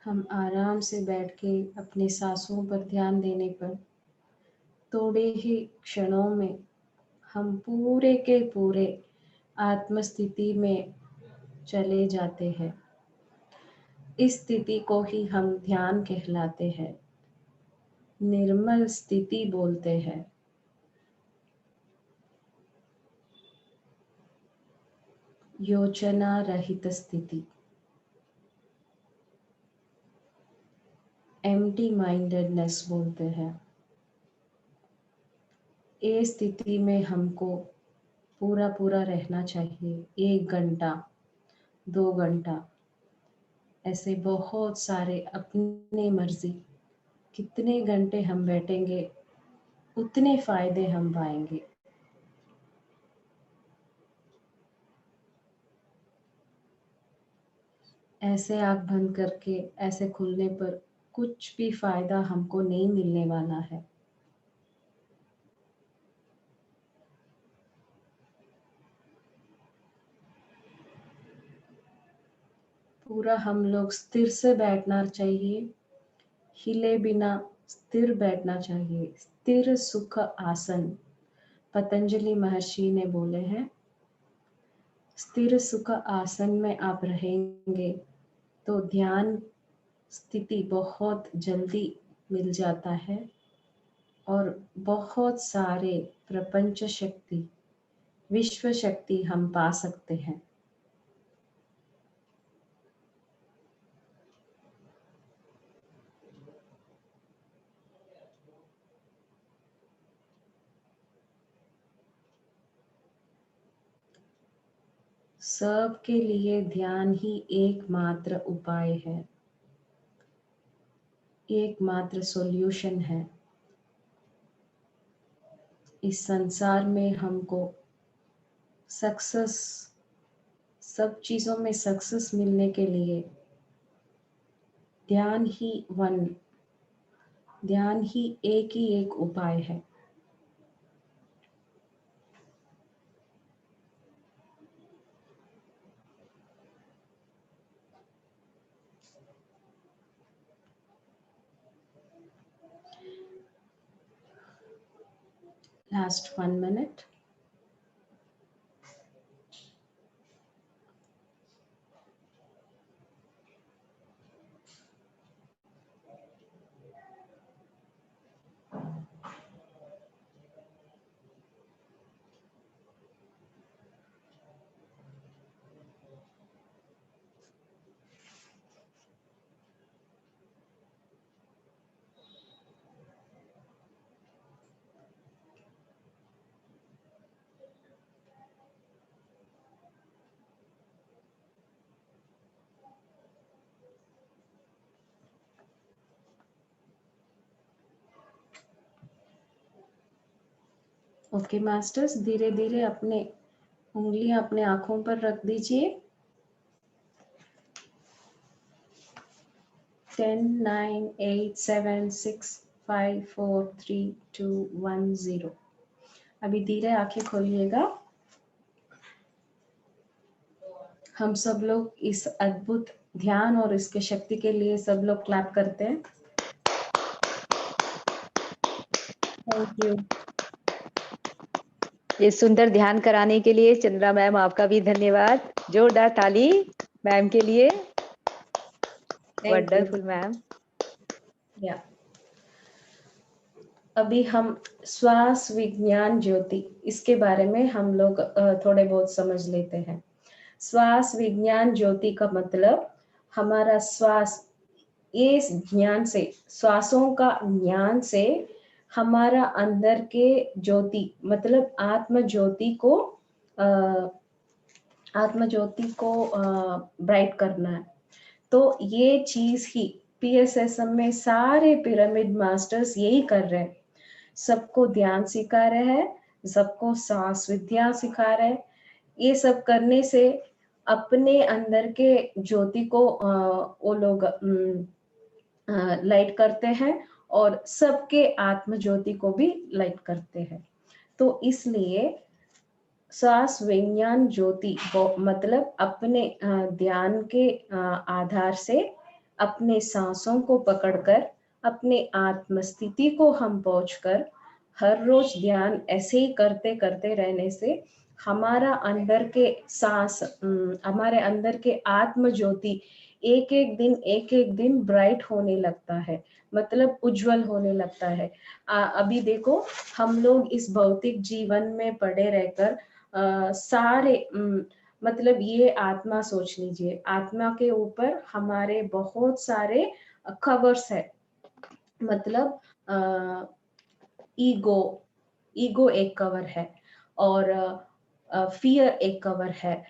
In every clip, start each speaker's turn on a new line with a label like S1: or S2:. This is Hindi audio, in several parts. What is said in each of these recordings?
S1: हम आराम से बैठ के अपने सांसों पर ध्यान देने पर थोड़े ही क्षणों में हम पूरे के पूरे आत्मस्थिति में चले जाते हैं। इस स्थिति को ही हम ध्यान कहलाते हैं, निर्मल स्थिति बोलते हैं। योजना रहित स्थिति, एम्प्टी माइंडेडनेस बोलते हैं। ये स्थिति में हमको पूरा पूरा रहना चाहिए। 1 घंटा, 2 घंटा, ऐसे बहुत सारे अपनी मर्जी कितने घंटे हम बैठेंगे उतने फायदे हम पाएंगे। ऐसे आँख बंद करके ऐसे खुलने पर कुछ भी फायदा हमको नहीं मिलने वाला है। पूरा हम लोग स्थिर से बैठना चाहिए, हिले बिना स्थिर बैठना चाहिए। स्थिर सुख आसन पतंजलि महर्षि ने बोले हैं। स्थिर सुख आसन में आप रहेंगे तो ध्यान स्थिति बहुत जल्दी मिल जाता है और बहुत सारे प्रपंच शक्ति, विश्व शक्ति हम पा सकते हैं। सबके लिए ध्यान ही एकमात्र उपाय है, एकमात्र सॉल्यूशन है। इस संसार में हमको सक्सेस, सब चीज़ों में सक्सेस मिलने के लिए ध्यान ही एक उपाय है। Last 1 minute. ओके मास्टर्स, धीरे धीरे अपने उंगलियां अपने आंखों पर रख दीजिए। 10, 9, 8, 7, 6, 5, 4, 3, 2, 1, 0। अभी धीरे आंखें खोलिएगा। हम सब लोग इस अद्भुत ध्यान और इसके शक्ति के लिए सब लोग क्लैप करते हैं। Thank you.
S2: ये सुंदर ध्यान कराने के लिए चंद्रा मैम आपका भी धन्यवाद। जोरदार ताली मैम के लिए। Wonderful ma'am.
S1: या अभी हम श्वास विज्ञान ज्योति, इसके बारे में हम लोग थोड़े बहुत समझ लेते हैं। श्वास विज्ञान ज्योति का मतलब हमारा श्वास, इस ज्ञान से, श्वासों का ज्ञान से हमारा अंदर के ज्योति मतलब आत्म ज्योति को ब्राइट करना है। तो ये चीज ही PSSM में सारे पिरामिड मास्टर्स यही कर रहे हैं। सबको ध्यान सिखा रहे हैं, सबको सांस विद्या सिखा रहे हैं। ये सब करने से अपने अंदर के ज्योति को वो लोग लाइट करते हैं और सबके आत्म ज्योति को भी लाइट करते हैं। तो इसलिए श्वास विज्ञान ज्योति मतलब अपने ध्यान के आधार से अपने सांसों को पकड़कर अपने आत्मस्थिति को हम पहुंचकर हर रोज ध्यान ऐसे ही करते करते रहने से हमारा अंदर के सांस हमारे अंदर के आत्म ज्योति एक एक दिन ब्राइट होने लगता है, मतलब उज्जवल होने लगता है। अभी देखो, हम लोग इस भौतिक जीवन में पड़े रहकर सारे मतलब ये आत्मा सोच लीजिए, आत्मा के ऊपर हमारे बहुत सारे कवर्स है। मतलब ईगो ईगो एक कवर है, और फियर एक कवर है,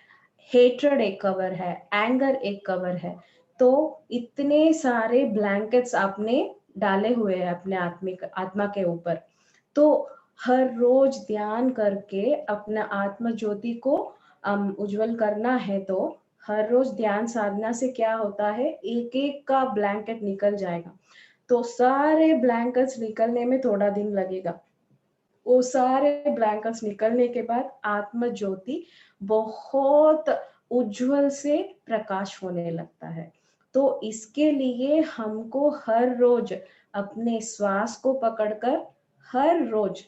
S1: हेट्रेड एक कवर है, एंगर एक कवर है। तो इतने सारे ब्लैंकेट्स आपने डाले हुए हैं अपने आत्मा के ऊपर। तो हर रोज ध्यान करके अपना आत्म ज्योति को उज्जवल करना है, तो हर रोज ध्यान साधना से क्या होता है, एक एक का ब्लैंकेट निकल जाएगा। तो सारे ब्लैंकेट्स निकलने में थोड़ा दिन लगेगा। वो सारे ब्लैंकेट्स निकलने के बाद आत्म ज्योति बहुत उज्जवल से प्रकाश होने लगता है। तो इसके लिए हमको हर रोज अपने श्वास को पकड़कर हर रोज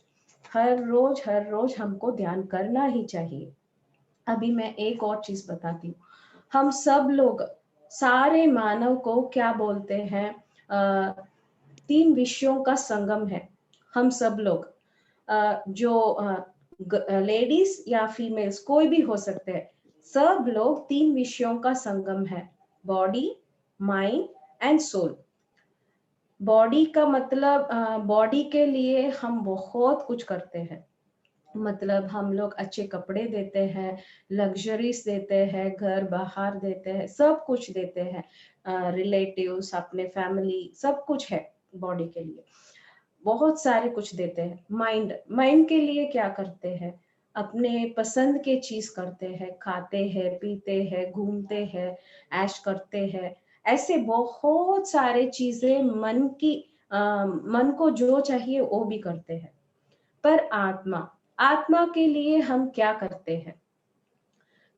S1: हमको ध्यान करना ही चाहिए। अभी मैं एक और चीज बताती हूँ। हम सब लोग, सारे मानव को क्या बोलते हैं, 3 विषयों का संगम है। हम सब लोग, जो लेडीज या फीमेल्स कोई भी हो सकते हैं, सब लोग 3 विषयों का संगम है, body, mind and soul. Body का मतलब, बॉडी के लिए हम बहुत कुछ करते हैं। मतलब हम लोग अच्छे कपड़े देते हैं, लग्जरीज देते हैं, घर बाहर देते हैं, सब कुछ देते हैं, रिलेटिव्स, अपने फैमिली, सब कुछ है बॉडी के लिए, बहुत सारे कुछ देते हैं। माइंड के लिए क्या करते हैं, अपने पसंद के चीज करते हैं, खाते हैं, पीते हैं, घूमते हैं, ऐश करते हैं। ऐसे बहुत सारे चीजें मन को जो चाहिए वो भी करते हैं। पर आत्मा के लिए हम क्या करते हैं,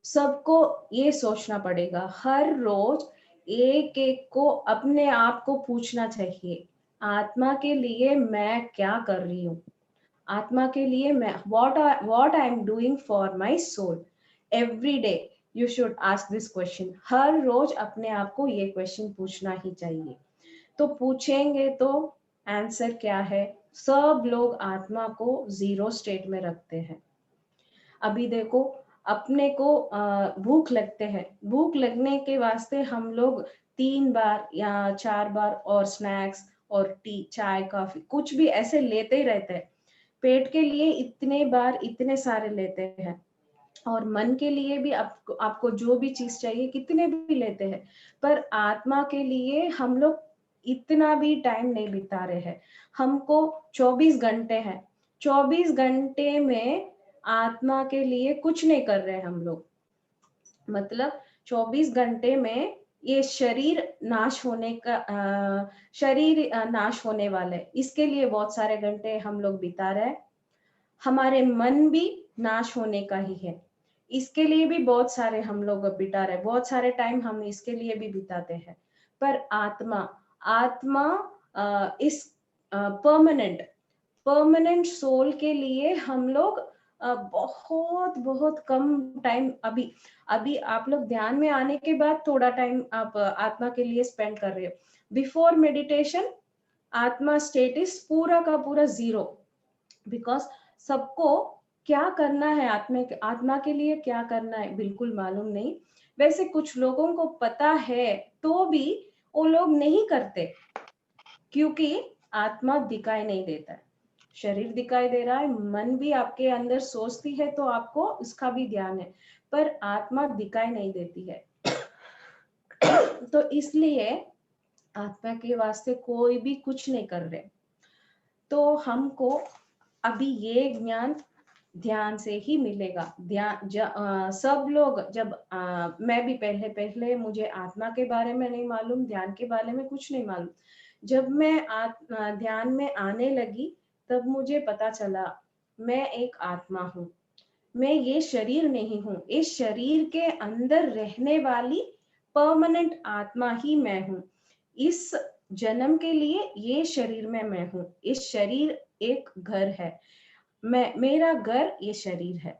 S1: सबको ये सोचना पड़ेगा। हर रोज एक एक को अपने आप को पूछना चाहिए, आत्मा के लिए मैं क्या कर रही हूँ, आत्मा के लिए मैं what I am doing for my soul. Every day you should ask this question. हर रोज अपने आप को ये क्वेश्चन पूछना ही चाहिए। तो पूछेंगे तो आंसर क्या है, सब लोग आत्मा को जीरो स्टेट में रखते हैं। अभी देखो, अपने को भूख लगते हैं, भूख लगने के वास्ते हम लोग 3 बार या 4 बार और स्नैक्स और टी, चाय, कॉफी, कुछ भी ऐसे लेते ही रहते हैं। पेट के लिए इतने बार इतने सारे लेते हैं, और मन के लिए भी आपको जो भी चीज चाहिए कितने भी लेते हैं। पर आत्मा के लिए हम लोग इतना भी टाइम नहीं बिता रहे हैं। हमको 24 घंटे हैं, 24 घंटे में आत्मा के लिए कुछ नहीं कर रहे हम लोग। मतलब 24 घंटे में ये शरीर नाश होने का शरीर नाश होने वाले, इसके लिए बहुत सारे घंटे हम लोग बिता रहे हैं। हमारे मन भी नाश होने का ही है, इसके लिए भी बहुत सारे हम लोग बिता रहे, बहुत सारे टाइम हम इसके लिए भी बिताते हैं। पर आत्मा आत्मा इस परमानेंट परमानेंट सोल के लिए हम लोग बहुत बहुत कम टाइम, अभी अभी आप लोग ध्यान में आने के बाद थोड़ा टाइम आप आत्मा के लिए स्पेंड कर रहे हो। बिफोर मेडिटेशन आत्मा स्टेट इज पूरा का पूरा जीरो। बिकॉज सबको क्या करना है, आत्मा के लिए क्या करना है बिल्कुल मालूम नहीं। वैसे कुछ लोगों को पता है तो भी वो लोग नहीं करते, क्योंकि आत्मा दिखाई नहीं देता है, शरीर दिखाई दे रहा है, मन भी आपके अंदर सोचती है तो आपको उसका भी ध्यान है, पर आत्मा दिखाई नहीं देती है। तो इसलिए आत्मा के वास्ते कोई भी कुछ नहीं कर रहे। तो हमको अभी ये ज्ञान ध्यान से ही मिलेगा। सब लोग जब मैं भी पहले पहले मुझे आत्मा के बारे में नहीं मालूम, ध्यान के बारे में कुछ नहीं मालूम। जब मैं ध्यान में आने लगी तब मुझे पता चला मैं एक आत्मा हूँ, मैं ये शरीर नहीं हूँ, इस शरीर के अंदर रहने वाली परमानेंट आत्मा ही मैं हूँ। इस जन्म के लिए ये शरीर में मैं हूँ, इस शरीर एक घर है, मेरा घर ये शरीर है।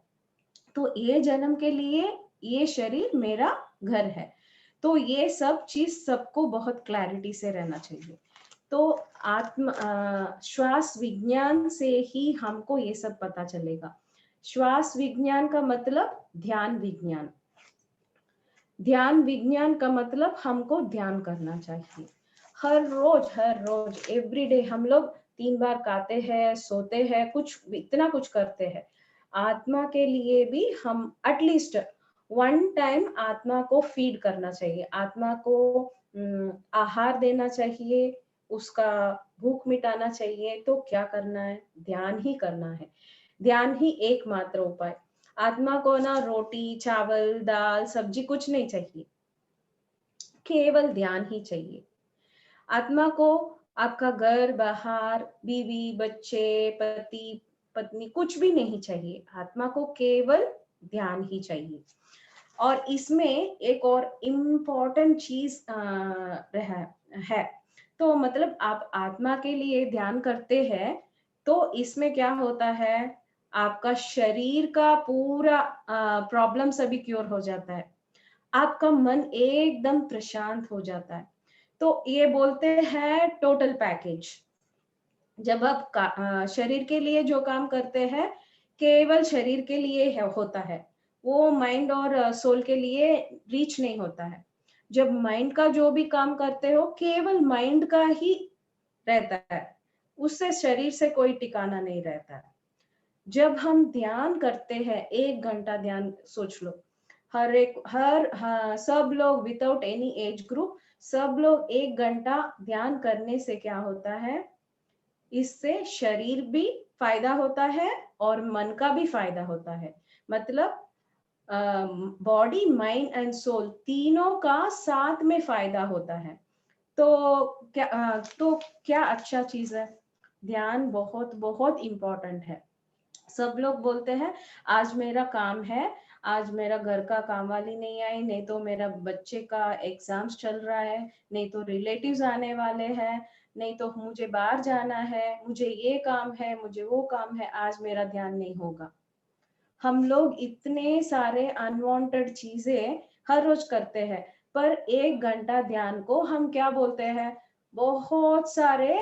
S1: तो ये जन्म के लिए ये शरीर मेरा घर है। तो ये सब चीज सबको बहुत क्लैरिटी से रहना चाहिए। तो श्वास विज्ञान से ही हमको ये सब पता चलेगा। श्वास विज्ञान का मतलब ध्यान विज्ञान। ध्यान विज्ञान का मतलब हमको ध्यान करना चाहिए। हर रोज एवरीडे हम लोग 3 बार खाते हैं, सोते हैं, कुछ इतना कुछ करते हैं। आत्मा के लिए भी हम एटलीस्ट 1 टाइम आत्मा को फीड करना चाहिए, आत्मा को आहार देना चाहिए, उसका भूख मिटाना चाहिए। तो क्या करना है? ध्यान ही करना है। ध्यान ही एकमात्र उपाय। आत्मा को ना रोटी, चावल, दाल, सब्जी कुछ नहीं चाहिए, केवल ध्यान ही चाहिए। आत्मा को आपका घर, बाहर, बीवी, बच्चे, पति, पत्नी कुछ भी नहीं चाहिए। आत्मा को केवल ध्यान ही चाहिए। और इसमें एक और इम्पोर्टेंट चीज रहा है। तो मतलब आप आत्मा के लिए ध्यान करते हैं, तो इसमें क्या होता है, आपका शरीर का पूरा प्रॉब्लम सभी क्योर हो जाता है, आपका मन एकदम प्रशांत हो जाता है। तो ये बोलते हैं टोटल पैकेज। जब आप शरीर के लिए जो काम करते हैं, केवल शरीर के लिए होता है, वो माइंड और सोल के लिए रीच नहीं होता है। जब माइंड का जो भी काम करते हो, केवल माइंड का ही रहता है, उससे शरीर से कोई ठिकाना नहीं रहता है। जब हम ध्यान करते हैं, 1 घंटा ध्यान सोच लो, सब लोग विदाउट एनी एज ग्रुप, सब लोग 1 घंटा ध्यान करने से क्या होता है, इससे शरीर भी फायदा होता है और मन का भी फायदा होता है। मतलब बॉडी, माइंड एंड सोल तीनों का साथ में फायदा होता है। तो क्या अच्छा चीज है। ध्यान बहुत बहुत इम्पोर्टेंट है। सब लोग बोलते हैं आज मेरा काम है, आज मेरा घर का काम वाली नहीं आई, नहीं तो मेरा बच्चे का एग्जाम्स चल रहा है, नहीं तो रिलेटिव्स आने वाले हैं, नहीं तो मुझे बाहर जाना है, मुझे ये काम है, मुझे वो काम है, आज मेरा ध्यान नहीं होगा। हम लोग इतने सारे अनवांटेड चीजें हर रोज करते हैं, पर 1 घंटा ध्यान को हम क्या बोलते हैं, बहुत सारे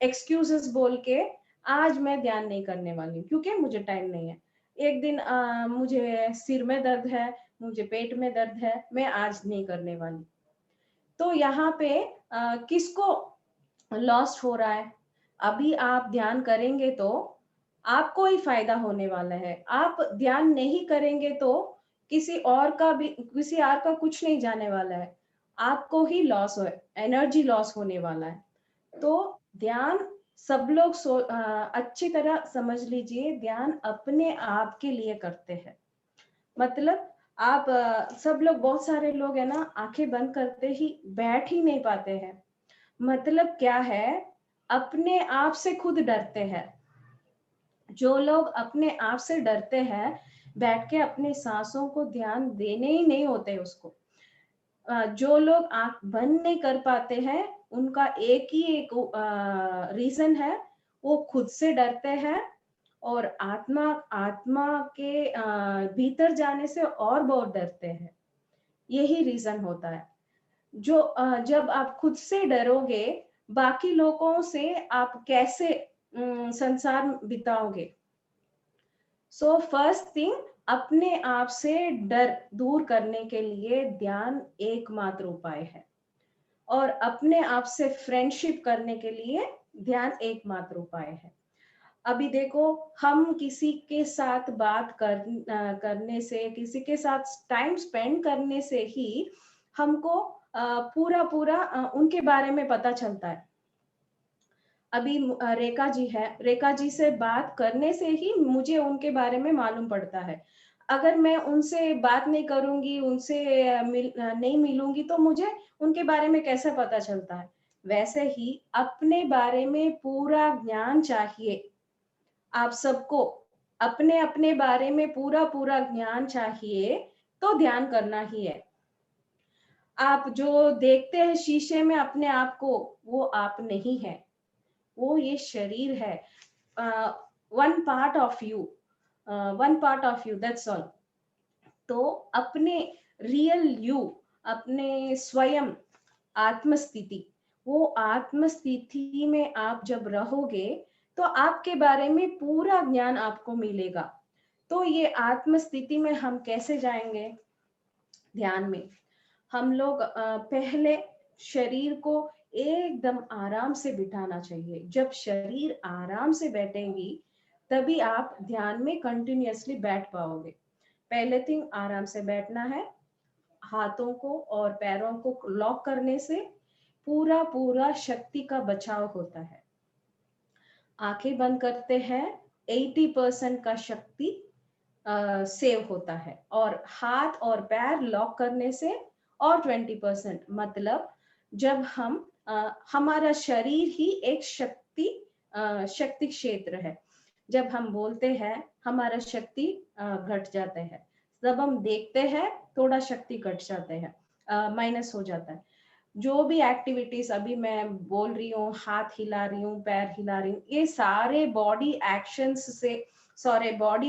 S1: एक्सक्यूजेस बोल के आज मैं ध्यान नहीं करने वाली हूँ क्योंकि मुझे टाइम नहीं है। एक दिन मुझे सिर में दर्द है, मुझे पेट में दर्द है, मैं आज नहीं करने वाली। तो यहाँ पे किसको लॉस्ट हो रहा है? अभी आप ध्यान करेंगे तो आपको ही फायदा होने वाला है। आप ध्यान नहीं करेंगे तो किसी और का कुछ नहीं जाने वाला है, आपको ही लॉस हो, एनर्जी लॉस होने वाला है। तो ध्यान सब लोग अच्छी तरह समझ लीजिए, ध्यान अपने आप के लिए करते हैं। मतलब आप सब लोग, बहुत सारे लोग है ना, आंखें बंद करते ही बैठ ही नहीं पाते हैं। मतलब क्या है, अपने आप से खुद डरते हैं। जो लोग अपने आप से डरते हैं, बैठ के अपने सांसों को ध्यान देने ही नहीं होते उसको। जो लोग आंख बंद नहीं कर पाते हैं, उनका एक रीजन है, वो खुद से डरते हैं और आत्मा आत्मा के भीतर जाने से और बहुत डरते हैं। यही रीजन होता है। जब आप खुद से डरोगे, बाकी लोगों से आप कैसे संसार बिताओगे? सो फर्स्ट थिंग, अपने आप से डर दूर करने के लिए ध्यान एकमात्र उपाय है, और अपने आप से फ्रेंडशिप करने के लिए ध्यान एकमात्र उपाय है। अभी देखो, हम किसी के साथ करने से, किसी के साथ टाइम स्पेंड करने से ही हमको पूरा पूरा उनके बारे में पता चलता है। अभी रेखा जी है, रेखा जी से बात करने से ही मुझे उनके बारे में मालूम पड़ता है। अगर मैं उनसे बात नहीं करूंगी, उनसे नहीं मिलूंगी, तो मुझे उनके बारे में कैसे पता चलता है? वैसे ही अपने बारे में पूरा ज्ञान चाहिए। आप सबको अपने अपने बारे में पूरा पूरा ज्ञान चाहिए, तो ध्यान करना ही है। आप जो देखते हैं शीशे में अपने आप को, वो आप नहीं है, वो ये शरीर है, one part of you, one part of you, that's all. तो अपने रियल यू, अपने स्वयं आत्मस्थिति, वो आत्मस्थिति में आप जब रहोगे तो आपके बारे में पूरा ज्ञान आपको मिलेगा। तो ये आत्मस्थिति में हम कैसे जाएंगे? ध्यान में हम लोग पहले शरीर को एकदम आराम से बिठाना चाहिए। जब शरीर आराम से बैठेंगी तभी आप ध्यान में कंटिन्यूअसली बैठ पाओगे। पहले थिंग, आराम से बैठना है। हाथों को और पैरों को लॉक करने से पूरा पूरा शक्ति का बचाव होता है। आंखें बंद करते हैं, 80% का शक्ति सेव होता है, और हाथ और पैर लॉक करने से और 20%। मतलब जब हम हमारा शरीर ही एक शक्ति क्षेत्र है। जब हम बोलते हैं हमारा शक्ति घट जाता है, जब हम देखते हैं थोड़ा शक्ति घट जाते हैं, माइनस हो जाता है। जो भी एक्टिविटीज अभी मैं बोल रही हूँ, हाथ हिला रही हूँ, पैर हिला रही हूँ, ये सारे बॉडी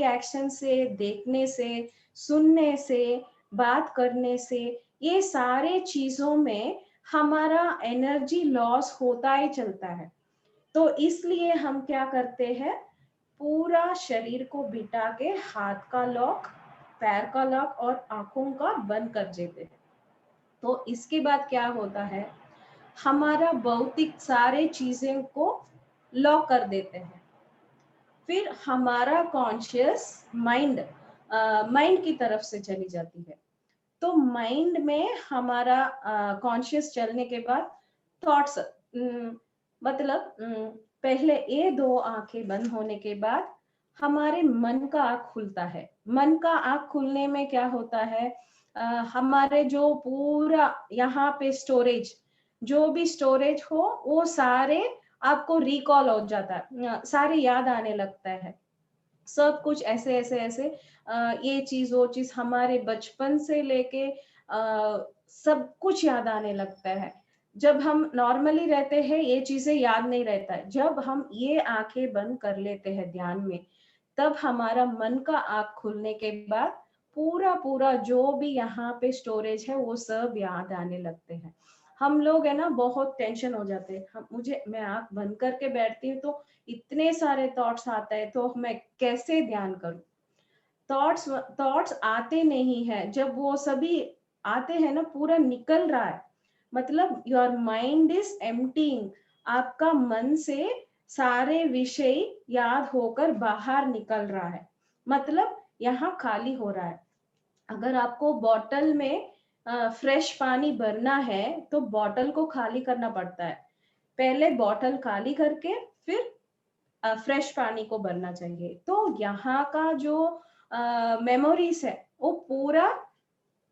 S1: एक्शन से, देखने से, सुनने से, बात करने से, ये सारे चीजों में हमारा एनर्जी लॉस होता ही चलता है। तो इसलिए हम क्या करते हैं, पूरा शरीर को बिठा के हाथ का लॉक, पैर का लॉक और आंखों का बंद कर देते हैं। तो इसके बाद क्या होता है, हमारा भौतिक सारे चीजें को लॉक कर देते हैं। फिर हमारा कॉन्शियस माइंड की तरफ से चली जाती है। तो माइंड में हमारा कॉन्शियस चलने के बाद थॉट्स, मतलब पहले ये दो आंखें बंद होने के बाद हमारे मन का आंख खुलता है। मन का आंख खुलने में क्या होता है, हमारे जो पूरा यहाँ पे स्टोरेज, जो भी स्टोरेज हो वो सारे आपको रिकॉल हो जाता है, सारे याद आने लगता है। सब कुछ ऐसे ऐसे ऐसे ये चीज वो चीज हमारे बचपन से लेके सब कुछ याद आने लगता है। जब हम नॉर्मली रहते हैं ये चीजें याद नहीं रहता है। जब हम ये आंखें बंद कर लेते हैं ध्यान में, तब हमारा मन का आंख खुलने के बाद पूरा पूरा जो भी यहाँ पे स्टोरेज है वो सब याद आने लगते हैं। हम लोग है ना बहुत टेंशन हो जाते हैं, मैं आंख बंद करके बैठती हूँ तो इतने सारे थॉट्स आता है, तो मैं कैसे ध्यान करूं? थॉट्स आते नहीं है, जब वो सभी आते हैं ना पूरा निकल रहा है, मतलब योर माइंड इज एम्प्टीइंग, आपका मन से सारे विषय याद होकर बाहर निकल रहा है, मतलब यहाँ खाली हो रहा है। अगर आपको बॉटल में फ्रेश पानी भरना है तो बॉटल को खाली करना पड़ता है। पहले बॉटल खाली करके फिर फ्रेश पानी को भरना चाहिए। तो यहाँ का जो मेमोरीज है वो पूरा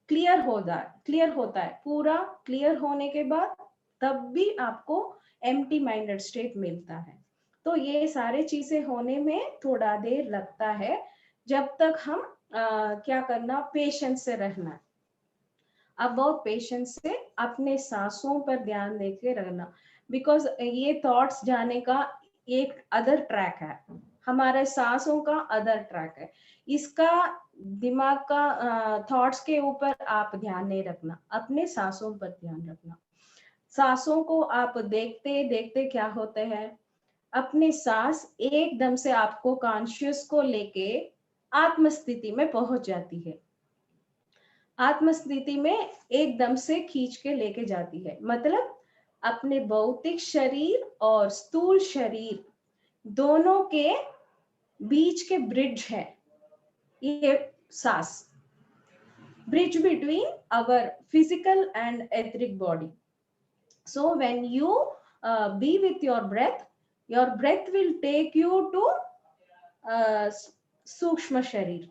S1: क्लियर होता है। पूरा क्लियर होने के बाद तब भी आपको एम्प्टी माइंडेड स्टेट मिलता है। तो ये सारे चीजें होने में थोड़ा देर लगता है। जब तक हम क्या करना, पेशेंस से रहना। अब बहुत पेशेंस से अपने सांसों पर ध्यान देके रहना, बिकॉज ये थॉट्स जाने का एक अदर ट्रैक है, हमारे सांसों का अदर ट्रैक है। इसका दिमाग का थॉट्स के ऊपर आप ध्यान नहीं रखना, अपने सांसों पर ध्यान रखना। सांसों को आप देखते देखते क्या होते हैं, अपने सांस एकदम से आपको कॉन्शियस को लेके आत्मस्थिति में पहुंच जाती है। आत्मस्थिति में एकदम से खींच के लेके जाती है। मतलब अपने भौतिक शरीर और स्थूल शरीर दोनों के बीच के ब्रिज है ये सांस, bridge between our physical and etheric body. So when you be with your breath will take you to सूक्ष्म शरीर।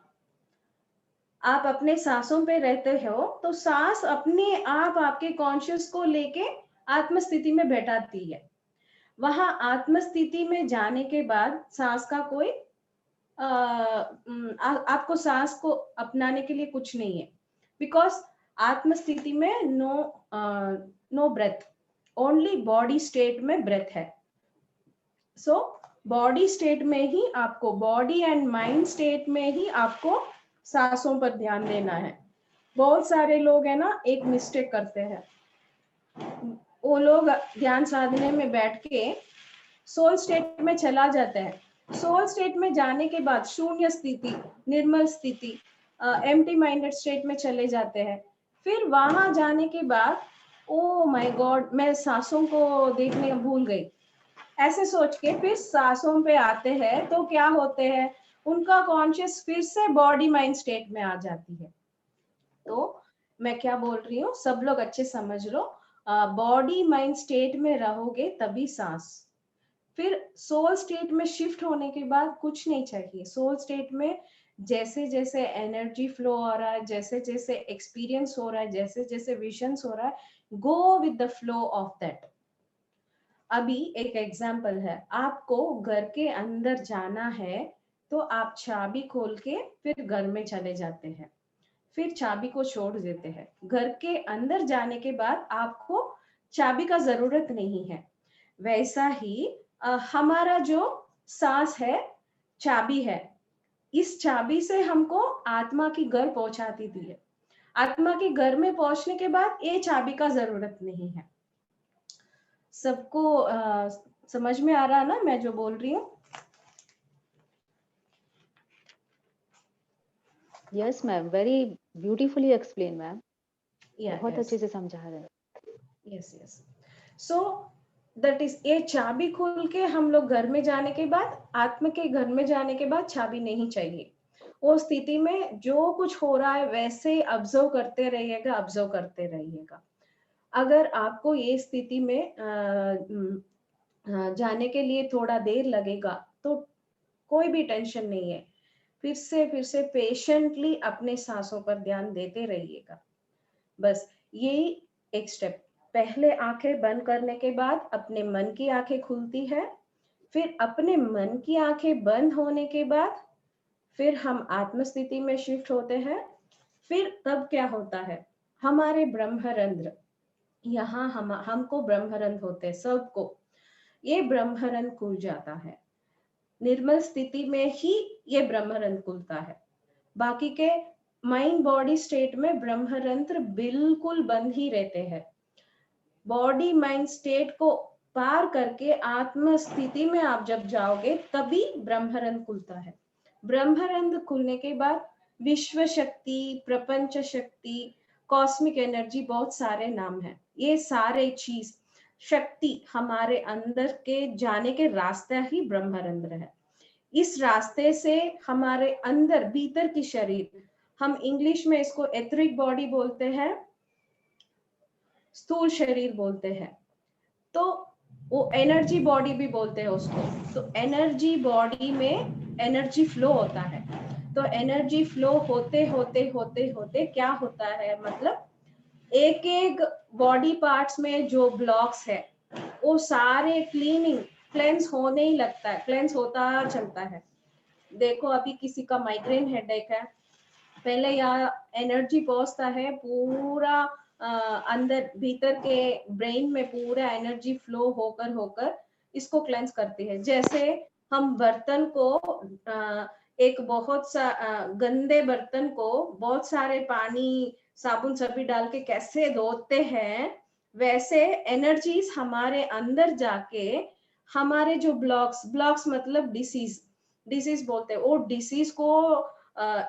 S1: आप अपने सांसों पे रहते हो तो सांस अपने आप आपके कॉन्शियस को लेके आत्मस्थिति में बैठाती है। वहां आत्मस्थिति में जाने के बाद सांस का कोई आपको सांस को अपनाने के लिए कुछ नहीं है, बिकॉज आत्म स्थिति में no breath, only body state में ब्रेथ है। सो बॉडी स्टेट में ही आपको, बॉडी एंड माइंड स्टेट में ही आपको सांसों पर ध्यान देना है। बहुत सारे लोग है ना, एक मिस्टेक करते हैं, वो लोग ध्यान साधने में बैठ के सोल स्टेट में चला जाता है। सोल स्टेट में जाने के बाद शून्य स्थिति, निर्मल स्थिति, एम्प्टी माइंडेड स्टेट में चले जाते हैं। फिर वहां जाने के बाद ओ माय गॉड, मैं सांसों को देखने भूल गई, ऐसे सोच के फिर सांसों पे आते हैं, तो क्या होते हैं, उनका कॉन्शियस फिर से बॉडी माइंड स्टेट में आ जाती है। तो मैं क्या बोल रही हूँ, सब लोग अच्छे समझ लो, बॉडी माइंड स्टेट में रहोगे तभी सांस। फिर सोल स्टेट में शिफ्ट होने के बाद कुछ नहीं चाहिए। सोल स्टेट में जैसे जैसे एनर्जी फ्लो हो रहा है, जैसे जैसे एक्सपीरियंस हो रहा है, जैसे जैसे विजन्स हो रहा है, go with the flow of that. अभी एक एग्जाम्पल है, आपको घर के अंदर जाना है तो आप चाबी खोल के फिर घर में चले जाते हैं, फिर चाबी को छोड़ देते हैं। घर के अंदर जाने के बाद आपको चाबी का जरूरत नहीं है। वैसा ही हमारा जो सांस है चाबी है, इस चाबी से हमको आत्मा की घर पहुंचाती थी है। आत्मा के घर में पहुंचने के बाद ये चाबी का जरूरत नहीं है। सबको समझ में आ रहा है ना मैं जो बोल रही हूँ?
S2: Yes ma'am, very beautifully explain ma'am, बहुत
S1: यस
S2: अच्छे से समझा रहे हैं।
S1: Yes yes. So that is, ये चाबी खोल के हम लोग घर में जाने के बाद, आत्मा के घर में जाने के बाद चाबी नहीं चाहिए। वो स्थिति में जो कुछ हो रहा है वैसे ऑब्जर्व करते रहिएगा, ऑब्जर्व करते रहिएगा। अगर आपको ये स्थिति में जाने के लिए थोड़ा देर लगेगा तो कोई भी टेंशन नहीं है, फिर से पेशेंटली अपने सांसों पर ध्यान देते रहिएगा। बस यही एक स्टेप। पहले आंखें बंद करने के बाद अपने मन की आंखें खुलती है, फिर अपने मन की आंखें बंद होने के बाद फिर हम आत्म स्थिति में शिफ्ट होते हैं। फिर तब क्या होता है, हमारे ब्रह्मरंध्र, यहाँ हमको ब्रह्मरंध्र होते हैं सबको, ये ब्रह्मरंध्र खुल जाता है। निर्मल स्थिति में ही ये ब्रह्मरंध्र खुलता है। बाकी के माइंड बॉडी स्टेट में ब्रह्मरंध्र बिल्कुल बंद ही रहते हैं। बॉडी माइंड स्टेट को पार करके आत्म स्थिति में आप जब जाओगे तभी ब्रह्मरंध्र खुलता है। ब्रह्मरंध्र खुलने के बाद विश्व शक्ति, प्रपंच शक्ति, कॉस्मिक एनर्जी, बहुत सारे नाम हैं, ये सारे चीज शक्ति हमारे अंदर के जाने के रास्ता ही ब्रह्मरंध्र है। इस रास्ते से हमारे अंदर भीतर की शरीर, हम इंग्लिश में इसको एथरिक बॉडी बोलते हैं, स्थूल शरीर बोलते हैं, तो वो एनर्जी बॉडी भी बोलते हैं उसको। तो एनर्जी बॉडी में एनर्जी फ्लो होता है, तो एनर्जी फ्लो होते होते होते होते क्या होता है, मतलब एक एक बॉडी पार्ट्स में जो ब्लॉक्स है वो सारे क्लेंस होने ही लगता है, क्लेंस होता चलता है। देखो अभी किसी का माइग्रेन हेडेक है, पहले यहाँ एनर्जी पहुंचता है पूरा अंदर भीतर के ब्रेन में, पूरा एनर्जी फ्लो होकर होकर इसको क्लेंस करती है। जैसे हम बर्तन को एक बहुत सा गंदे बर्तन को बहुत सारे पानी साबुन सभी डाल के कैसे धोते हैं, वैसे एनर्जीज हमारे अंदर जाके हमारे जो ब्लॉक्स मतलब डिसीज बोलते हैं, वो डिसीज को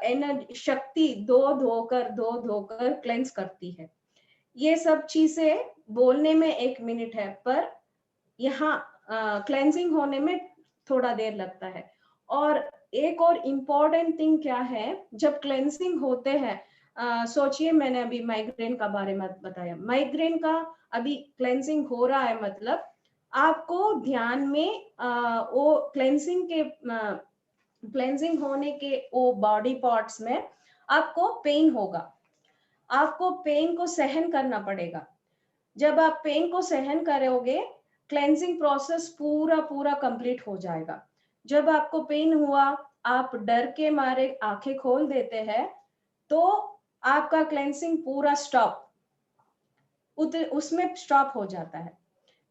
S1: एनर्जी शक्ति दो धोकर क्लेंस करती है। ये सब चीजें बोलने में 1 मिनट है, पर यहाँ क्लेंजिंग होने में थोड़ा देर लगता है। और एक और इम्पोर्टेंट थिंग क्या है, जब क्लेंजिंग होते हैं, सोचिए मैंने अभी माइग्रेन का बारे में बताया, माइग्रेन का अभी क्लेंजिंग हो रहा है, मतलब आपको ध्यान में वो क्लेंजिंग होने के वो बॉडी पार्ट्स में आपको पेन होगा, आपको पेन को सहन करना पड़ेगा। जब आप पेन को सहन करोगे क्लेंजिंग प्रोसेस पूरा पूरा कंप्लीट हो जाएगा। जब आपको पेन हुआ, आप डर के मारे आंखें खोल देते हैं, तो आपका क्लेंसिंग पूरा स्टॉप, उसमें स्टॉप हो जाता है।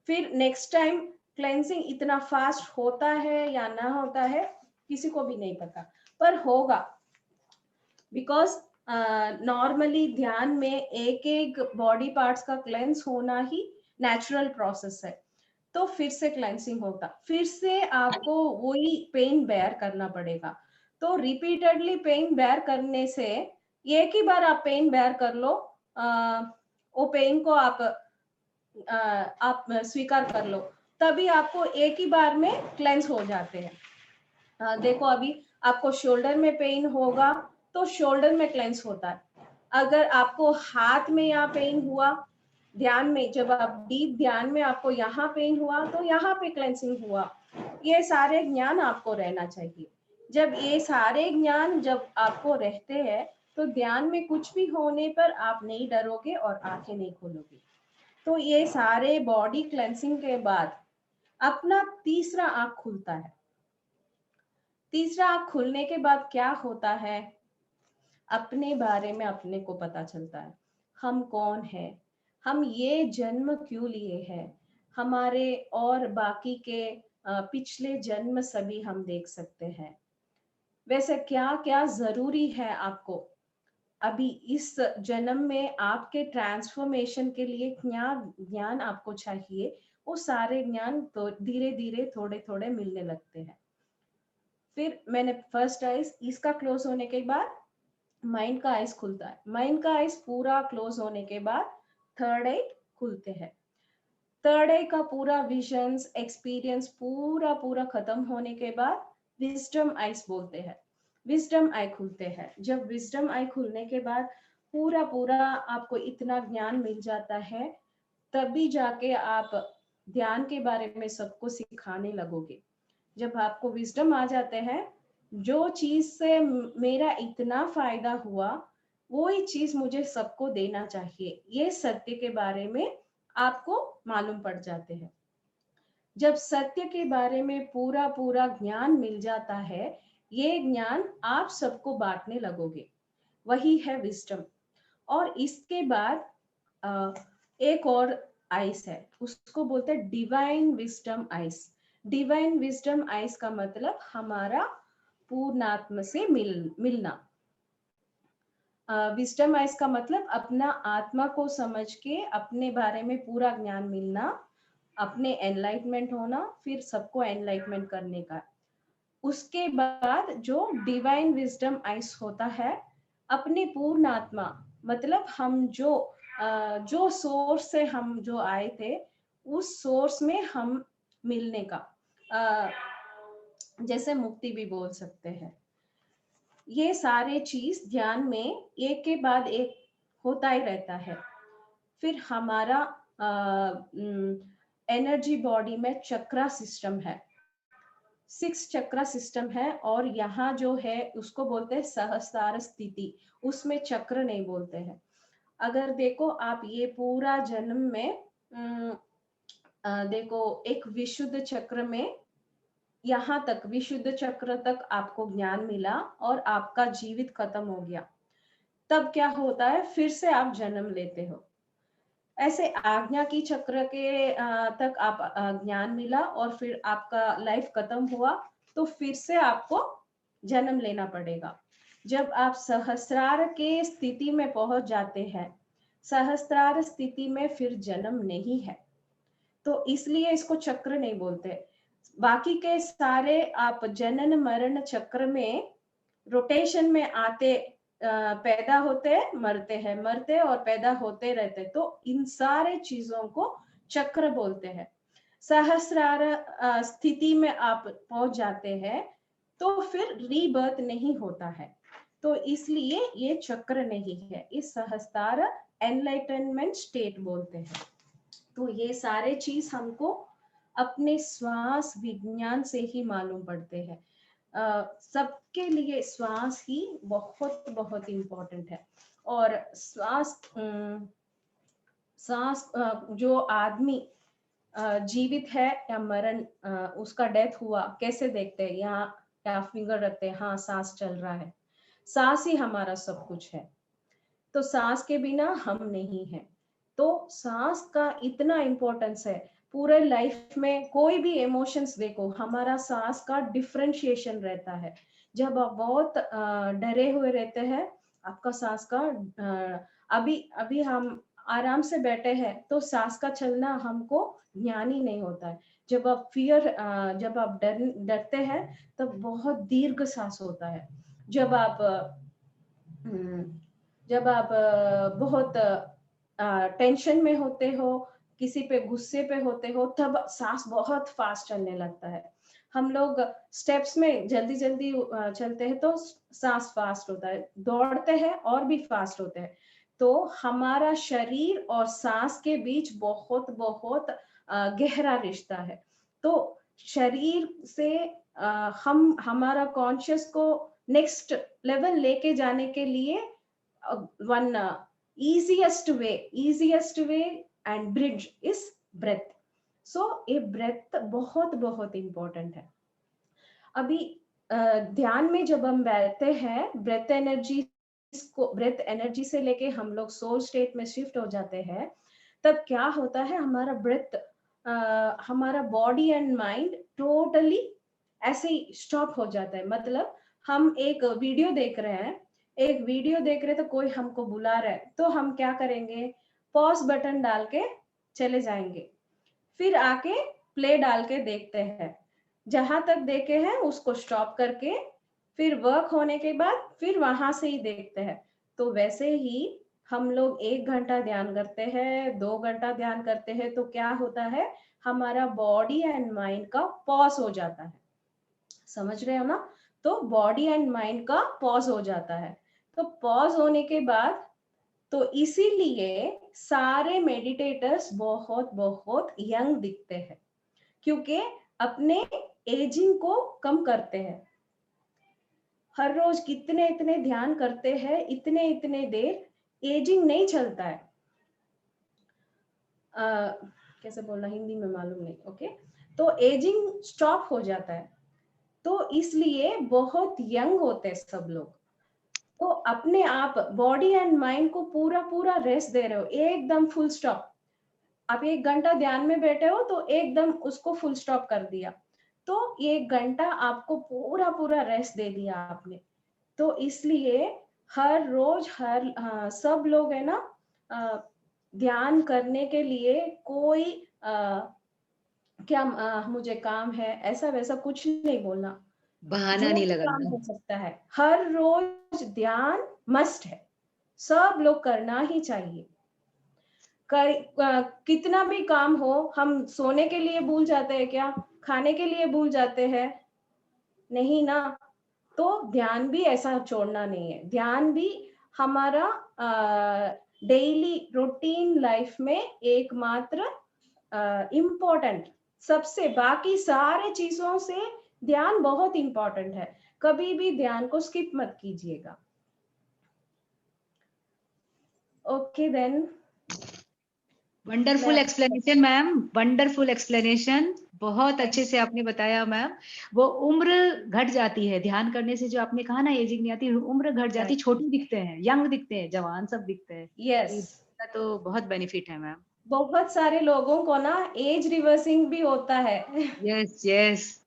S1: फिर नेक्स्ट टाइम क्लेंसिंग इतना फास्ट होता है या ना होता है किसी को भी नहीं पता, पर होगा, बिकॉज नॉर्मली ध्यान में एक एक बॉडी पार्ट्स का क्लेंस होना ही नेचुरल प्रोसेस है। तो फिर से क्लेंसिंग होगा, फिर से आपको वही पेन बेयर करना पड़ेगा। तो रिपीटेडली पेन बेयर करने से, एक ही बार आप पेन बेयर कर लो, वो पेन को आप स्वीकार कर लो, तभी आपको एक ही बार में क्लेंस हो जाते हैं। देखो अभी आपको शोल्डर में पेन होगा तो शोल्डर में क्लेंस होता है। अगर आपको हाथ में यहाँ पेन हुआ, ध्यान में जब आप डीप ध्यान में आपको यहाँ पेन हुआ तो यहाँ पे क्लेंसिंग हुआ। ये सारे ज्ञान आपको रहना चाहिए। जब ये सारे ज्ञान जब आपको रहते हैं तो ध्यान में कुछ भी होने पर आप नहीं डरोगे और आंखें नहीं खोलोगे। तो ये सारे बॉडी क्लेंसिंग के बाद अपना तीसरा आंख खुलता है। तीसरा आंख खुलने के बाद क्या होता है, अपने बारे में अपने को पता चलता है। हम कौन है, हम ये जन्म क्यों लिए हैं, हमारे और बाकी के पिछले जन्म सभी हम देख सकते हैं। वैसे क्या क्या जरूरी है आपको अभी इस जन्म में, आपके ट्रांसफॉर्मेशन के लिए क्या ज्ञान आपको चाहिए, वो सारे ज्ञान तो धीरे धीरे थोड़े थोड़े मिलने लगते हैं। फिर मैंने फर्स्ट आइज इसका क्लोज होने के बाद माइंड का आइज खुलता है। माइंड का आइज पूरा क्लोज होने के बाद थर्ड आई खुलते हैं। थर्ड आई का पूरा विजन्स एक्सपीरियंस पूरा पूरा खत्म होने के बाद विजडम आइज बोलते हैं। विजडम आई खुलते हैं। जब विजडम आई खुलने के बाद पूरा पूरा आपको इतना ज्ञान मिल जाता है, तभी जाके आप ध्यान के बारे में सबको सिखाने लगोगे। जब आपको विजडम आ जाते हैं, जो चीज से मेरा इतना फायदा हुआ वही चीज मुझे सबको देना चाहिए, ये सत्य के बारे में आपको मालूम पड़ जाते हैं। जब सत्य के बारे में पूरा पूरा ज्ञान मिल जाता है, ये ज्ञान आप सबको बांटने लगोगे, वही है विजडम। और इसके बाद एक और आइस है, उसको बोलते हैं divine wisdom ice. Divine wisdom ice का मतलब हमारा पूर्णात्म से मिलना। विजडम आइस का मतलब अपना आत्मा को समझ के अपने बारे में पूरा ज्ञान मिलना, अपने एनलाइटमेंट होना, फिर सबको एनलाइटमेंट करने का। उसके बाद जो डिवाइन विजडम आइस होता है, अपनी पूर्ण आत्मा, मतलब हम जो सोर्स से हम जो आए थे, उस सोर्स में हम मिलने का, जैसे मुक्ति भी बोल सकते हैं। ये सारे चीज ध्यान में एक के बाद एक होता ही रहता है। फिर हमारा एनर्जी बॉडी में चक्रा सिस्टम है, 6 चक्रा सिस्टम है, और यहाँ जो है उसको बोलते हैं सहस्त्रार स्थिति, उसमें चक्र नहीं बोलते हैं। अगर देखो आप ये पूरा जन्म में देखो एक विशुद्ध चक्र में, यहाँ तक विशुद्ध चक्र तक आपको ज्ञान मिला और आपका जीवित खत्म हो गया, तब क्या होता है, फिर से आप जन्म लेते हो। ऐसे आज्ञा की चक्र के तक आप ज्ञान मिला और फिर आपका लाइफ खत्म हुआ, तो फिर से आपको जन्म लेना पड़ेगा। जब आप सहस्रार के स्थिति में पहुंच जाते हैं, सहस्त्रार स्थिति में फिर जन्म नहीं है, तो इसलिए इसको चक्र नहीं बोलते। बाकी के सारे आप जनन मरण चक्र में रोटेशन में आते, पैदा होते मरते हैं, मरते और पैदा होते रहते, तो इन सारे चीजों को चक्र बोलते हैं। सहस्रार स्थिति में आप पहुंच जाते हैं तो फिर रीबर्थ नहीं होता है, तो इसलिए ये चक्र नहीं है, इस सहस्त्रार एनलाइटनमेंट स्टेट बोलते हैं। तो ये सारे चीज हमको अपने श्वास विज्ञान से ही मालूम पड़ते हैं। सबके लिए श्वास ही बहुत बहुत इम्पोर्टेंट है। और श्वास जो आदमी जीवित है या मरण, उसका डेथ हुआ, कैसे देखते हैं, यहाँ क्या फिंगर रखते हैं, हाँ सांस चल रहा है, सांस ही हमारा सब कुछ है। तो सांस के बिना हम नहीं है। तो सांस का इतना इम्पोर्टेंस है पूरे लाइफ में। कोई भी इमोशंस देखो, हमारा सांस का डिफरेंशिएशन रहता है। जब आप बहुत डरे हुए रहते हैं, आपका सांस का अभी अभी हम आराम से बैठे हैं तो सांस का चलना हमको ज्ञान ही नहीं होता है। जब आप जब आप डरते हैं तब बहुत दीर्घ सांस होता है। जब आप हम्म, जब आप बहुत टेंशन में होते हो, किसी पे गुस्से पे होते हो, तब सांस बहुत फास्ट चलने लगता है। हम लोग स्टेप्स में जल्दी जल्दी चलते हैं तो सांस फास्ट होता है, दौड़ते हैं और भी फास्ट होते हैं। तो हमारा शरीर और सांस के बीच बहुत बहुत गहरा रिश्ता है। तो शरीर से हम हमारा कॉन्शियस को नेक्स्ट लेवल लेके जाने के लिए one easiest way and bridge is breath. So a breath बहुत बहुत important है। अभी ध्यान में जब हम बैठते हैं, ब्रेथ एनर्जी से लेके हम लोग सोल स्टेट में शिफ्ट हो जाते हैं, तब क्या होता है, हमारा ब्रेथ हमारा बॉडी एंड माइंड टोटली ऐसे ही स्टॉप हो जाता है। मतलब हम एक वीडियो देख रहे हैं, तो कोई हमको बुला रहा है, तो हम क्या करेंगे, पॉज बटन डाल के चले जाएंगे, फिर आके प्ले डाल के देखते हैं, जहां तक देखे हैं उसको स्टॉप करके फिर वर्क होने के बाद फिर वहां से ही देखते हैं। तो वैसे ही हम लोग 1 घंटा ध्यान करते हैं, 2 घंटा ध्यान करते हैं, तो क्या होता है, हमारा बॉडी एंड माइंड का पॉज हो जाता है। समझ रहे हो ना? तो बॉडी एंड माइंड का पॉज हो जाता है। तो पॉज होने के बाद, तो इसीलिए सारे मेडिटेटर्स बहुत बहुत यंग दिखते हैं, क्योंकि अपने एजिंग को कम करते हैं। हर रोज कितने इतने ध्यान करते हैं, इतने इतने देर, एजिंग नहीं चलता है। कैसे बोलना, हिंदी में मालूम नहीं, ओके। तो एजिंग स्टॉप हो जाता है, तो इसलिए बहुत यंग होते हैं सब लोग। तो अपने आप बॉडी एंड माइंड को पूरा पूरा रेस्ट दे रहे हो, एकदम फुल स्टॉप। आप 1 घंटा ध्यान में बैठे हो तो एकदम उसको फुल स्टॉप कर दिया, तो 1 घंटा आपको पूरा पूरा रेस्ट दे दिया आपने। तो इसलिए हर रोज सब लोग है ना, ध्यान करने के लिए कोई क्या मुझे काम है ऐसा वैसा कुछ नहीं बोलना,
S2: बहाना
S1: जो
S2: नहीं
S1: भी काम
S2: लगाना।
S1: हो सकता है, हर रोज ध्यान मस्ट है, सब लोग करना ही चाहिए। कितना भी काम हो, हम सोने के लिए भूल जाते हैं क्या, खाने के लिए भूल जाते हैं, नहीं ना? तो ध्यान भी ऐसा छोड़ना नहीं है। ध्यान भी हमारा डेली रूटीन लाइफ में एकमात्र इम्पोर्टेंट, सबसे बाकी सारे चीजों से ध्यान बहुत इंपॉर्टेंट है। कभी भी ध्यान को स्किप मत कीजिएगा। Okay then,
S2: wonderful explanation ma'am, wonderful explanation, बहुत अच्छे से आपने बताया मैम। वो उम्र घट जाती है ध्यान करने से, जो आपने कहा ना एजिंग नहीं आती, उम्र घट जाती, छोटे दिखते हैं, यंग दिखते हैं, जवान सब दिखते हैं।
S1: यस,
S2: इसका तो बहुत बेनिफिट है मैम।
S1: बहुत सारे लोगों को ना एज रिवर्सिंग भी होता है।
S2: यस यस,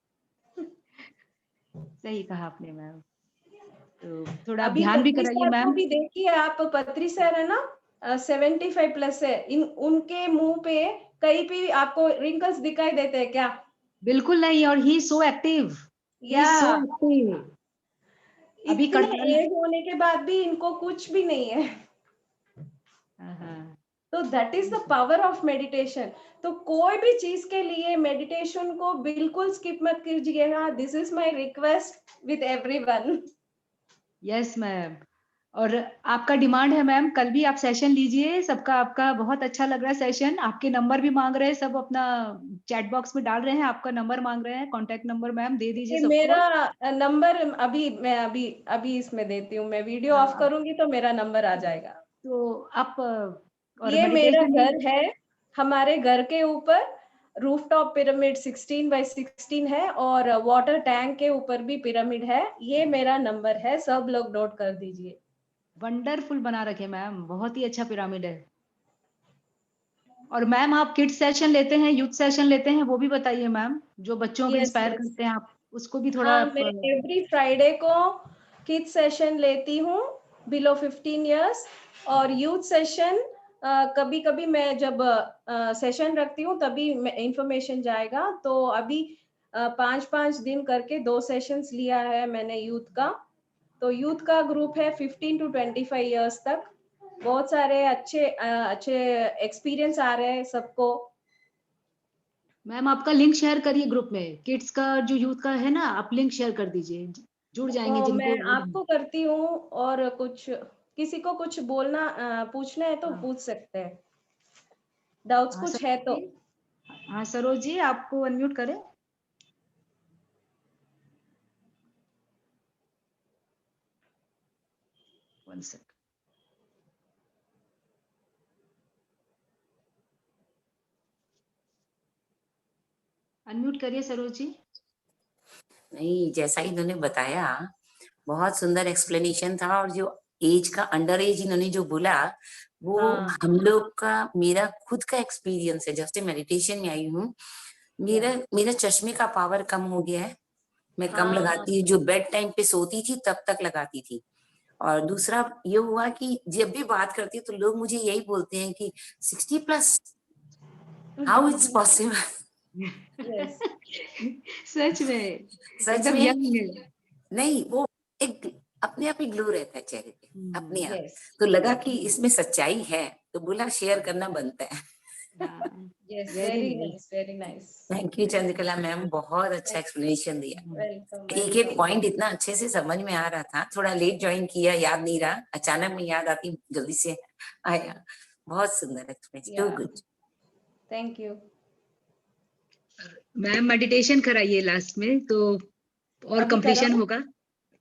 S2: सही कहा आपने मैम। तो थोड़ा आप
S1: अभी
S2: ध्यान भी
S1: पत्री
S2: कराइए
S1: सर को
S2: मैम।
S1: भी देखिए आप, पत्री सर है ना, 75+ है, उनके मुंह पे कहीं भी आपको रिंकल्स दिखाई देते हैं क्या?
S2: बिल्कुल नहीं, और ही सो एक्टिव, ही
S1: या
S2: सो एक्टिव। अभी
S1: इतने
S2: कड़ताल।
S1: एज होने के बाद भी इनको कुछ भी नहीं है।
S2: हाँ,
S1: तो that is the power of meditation. तो कोई भी चीज के लिए मेडिटेशन को बिल्कुल स्किप मत कीजिएगा। This is my request with everyone.
S2: Yes ma'am. और आपका डिमांड है मैम, कल भी आप सेशन लीजिए, सबका आपका बहुत अच्छा लग रहा है सेशन। आपके नंबर भी मांग रहे हैं सब, अपना चैट बॉक्स में डाल रहे हैं, आपका नंबर मांग रहे हैं, कांटेक्ट नंबर मैम दे दीजिए सबको।
S1: मेरा नंबर अभी मैं अभी इसमें देती हूँ, मैं वीडियो ऑफ
S2: हाँ,
S1: करूंगी तो मेरा नंबर आ जाएगा।
S2: तो आप और
S1: ये मेरा
S2: मेडिटेशन
S1: घर है, हमारे घर के ऊपर रूफटॉप पिरामिड 16x16 है, और वाटर टैंक के ऊपर भी पिरामिड है। ये मेरा नंबर है, सब लोग नोट कर दीजिए।
S2: वंडरफुल बना रखे मैम, बहुत ही अच्छा पिरामिड है। और मैम आप किड्स सेशन लेते हैं, यूथ सेशन लेते हैं, वो भी बताइए मैम, जो बच्चों को
S1: यस
S2: इंस्पायर
S1: यस।
S2: करते हैं आप उसको भी थोड़ा
S1: हाँ, मैं एवरी फ्राइडे को किड्स सेशन लेती हूँ बिलो 15 इयर्स, और यूथ सेशन कभी कभी मैं जब सेशन रखती हूँ तभी इंफॉर्मेशन जाएगा। तो अभी 5-5 दिन करके 2 सेशंस लिया है मैंने यूथ का। तो यूथ का ग्रुप है 15 to 25 इयर्स तक। बहुत सारे अच्छे एक्सपीरियंस आ रहे हैं सबको।
S2: मैम आपका लिंक शेयर करिए ग्रुप में, किड्स का जो यूथ का है ना, आप लिंक शेयर कर दीजिए, जुड़ जाएंगे
S1: तो
S2: जिनको।
S1: मैं आपको करती हूँ, और कुछ किसी को कुछ बोलना पूछना है तो
S2: हाँ
S1: पूछ सकते हैं, डाउट्स
S2: हाँ
S1: कुछ है
S2: सरोज
S1: तो।
S2: जी, हाँ सरोज जी आपको अनम्यूट करें। वन सेकंड, अनम्यूट करिए सरोज जी।
S3: नहीं, जैसा इन्होंने बताया बहुत सुंदर एक्सप्लेनेशन था, और जो एज का अंडर एज इन्होंने जो बोला वो
S1: हाँ
S3: हम लोग का, मेरा खुद का एक्सपीरियंस है। जब से मेडिटेशन में आई हूँ,
S1: या
S3: मेरा मेरा चश्मे का पावर कम हो गया है। मैं कम
S1: हाँ हाँ
S3: लगाती, जो बेड टाइम पे सोती थी तब तक लगाती थी। और दूसरा ये हुआ कि जब भी बात करती हूँ तो लोग मुझे यही बोलते हैं कि 60+, हाउ इट्स पॉसिबल।
S1: यस
S2: सच में
S3: सच
S2: एकदम
S3: में।
S2: यंग है।
S3: नहीं, वो एक अपने आप ही ग्लो रहता है चेहरे पे, अपने आप।
S1: यस
S3: तो लगा कि इसमें सच्चाई है, तो बोला शेयर करना बनता है।
S2: हाँ
S1: yes,
S2: very
S1: very
S2: nice.
S1: Nice very nice.
S3: Thank you Chandrakala ma'am, बहुत अच्छा एक्सप्लेनेशन दिया।
S1: वेलकम
S3: एक एक
S1: वेलकम।
S3: पॉइंट इतना अच्छे से समझ में आ रहा था, थोड़ा लेट ज्वाइन किया, याद नहीं रहा, अचानक में याद आती जल्दी से आया। बहुत सुंदर एक्सप्लेनेशन,
S1: या
S3: too good.
S1: Thank you.
S2: Ma'am meditation कराइए लास्ट में तो और
S1: अभी
S2: कंप्लीशन
S1: कराऊं?
S2: होगा।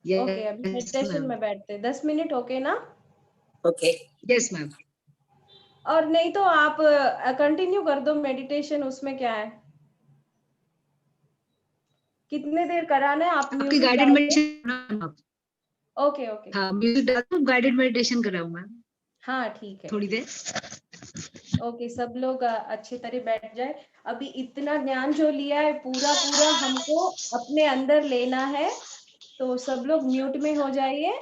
S1: ओके, अभी
S2: यस
S1: मेडिटेशन
S2: मैम।
S1: में बैठते 10 मिनट, ओके ना?
S3: ओके।
S2: Yes ma'am.
S1: और नहीं तो आप कंटिन्यू कर दो मेडिटेशन, उसमें क्या है। कितने देर कराना है, आप
S2: आपकी
S1: म्यूजिक
S2: गाइडेड
S1: डाल के?
S2: मेडिटेशन।
S1: Okay okay.
S2: हाँ म्यूजिक डाल दो, गाइडेड मेडिटेशन कराऊं मैम
S1: हाँ ठीक है।
S2: थोड़ी देर।
S1: ओके, सब लोग अच्छे तरह बैठ जाए। अभी इतना ज्ञान जो लिया है पूरा पूरा हमको अपने अंदर लेना है। तो सब लोग म्यूट में हो जाइए,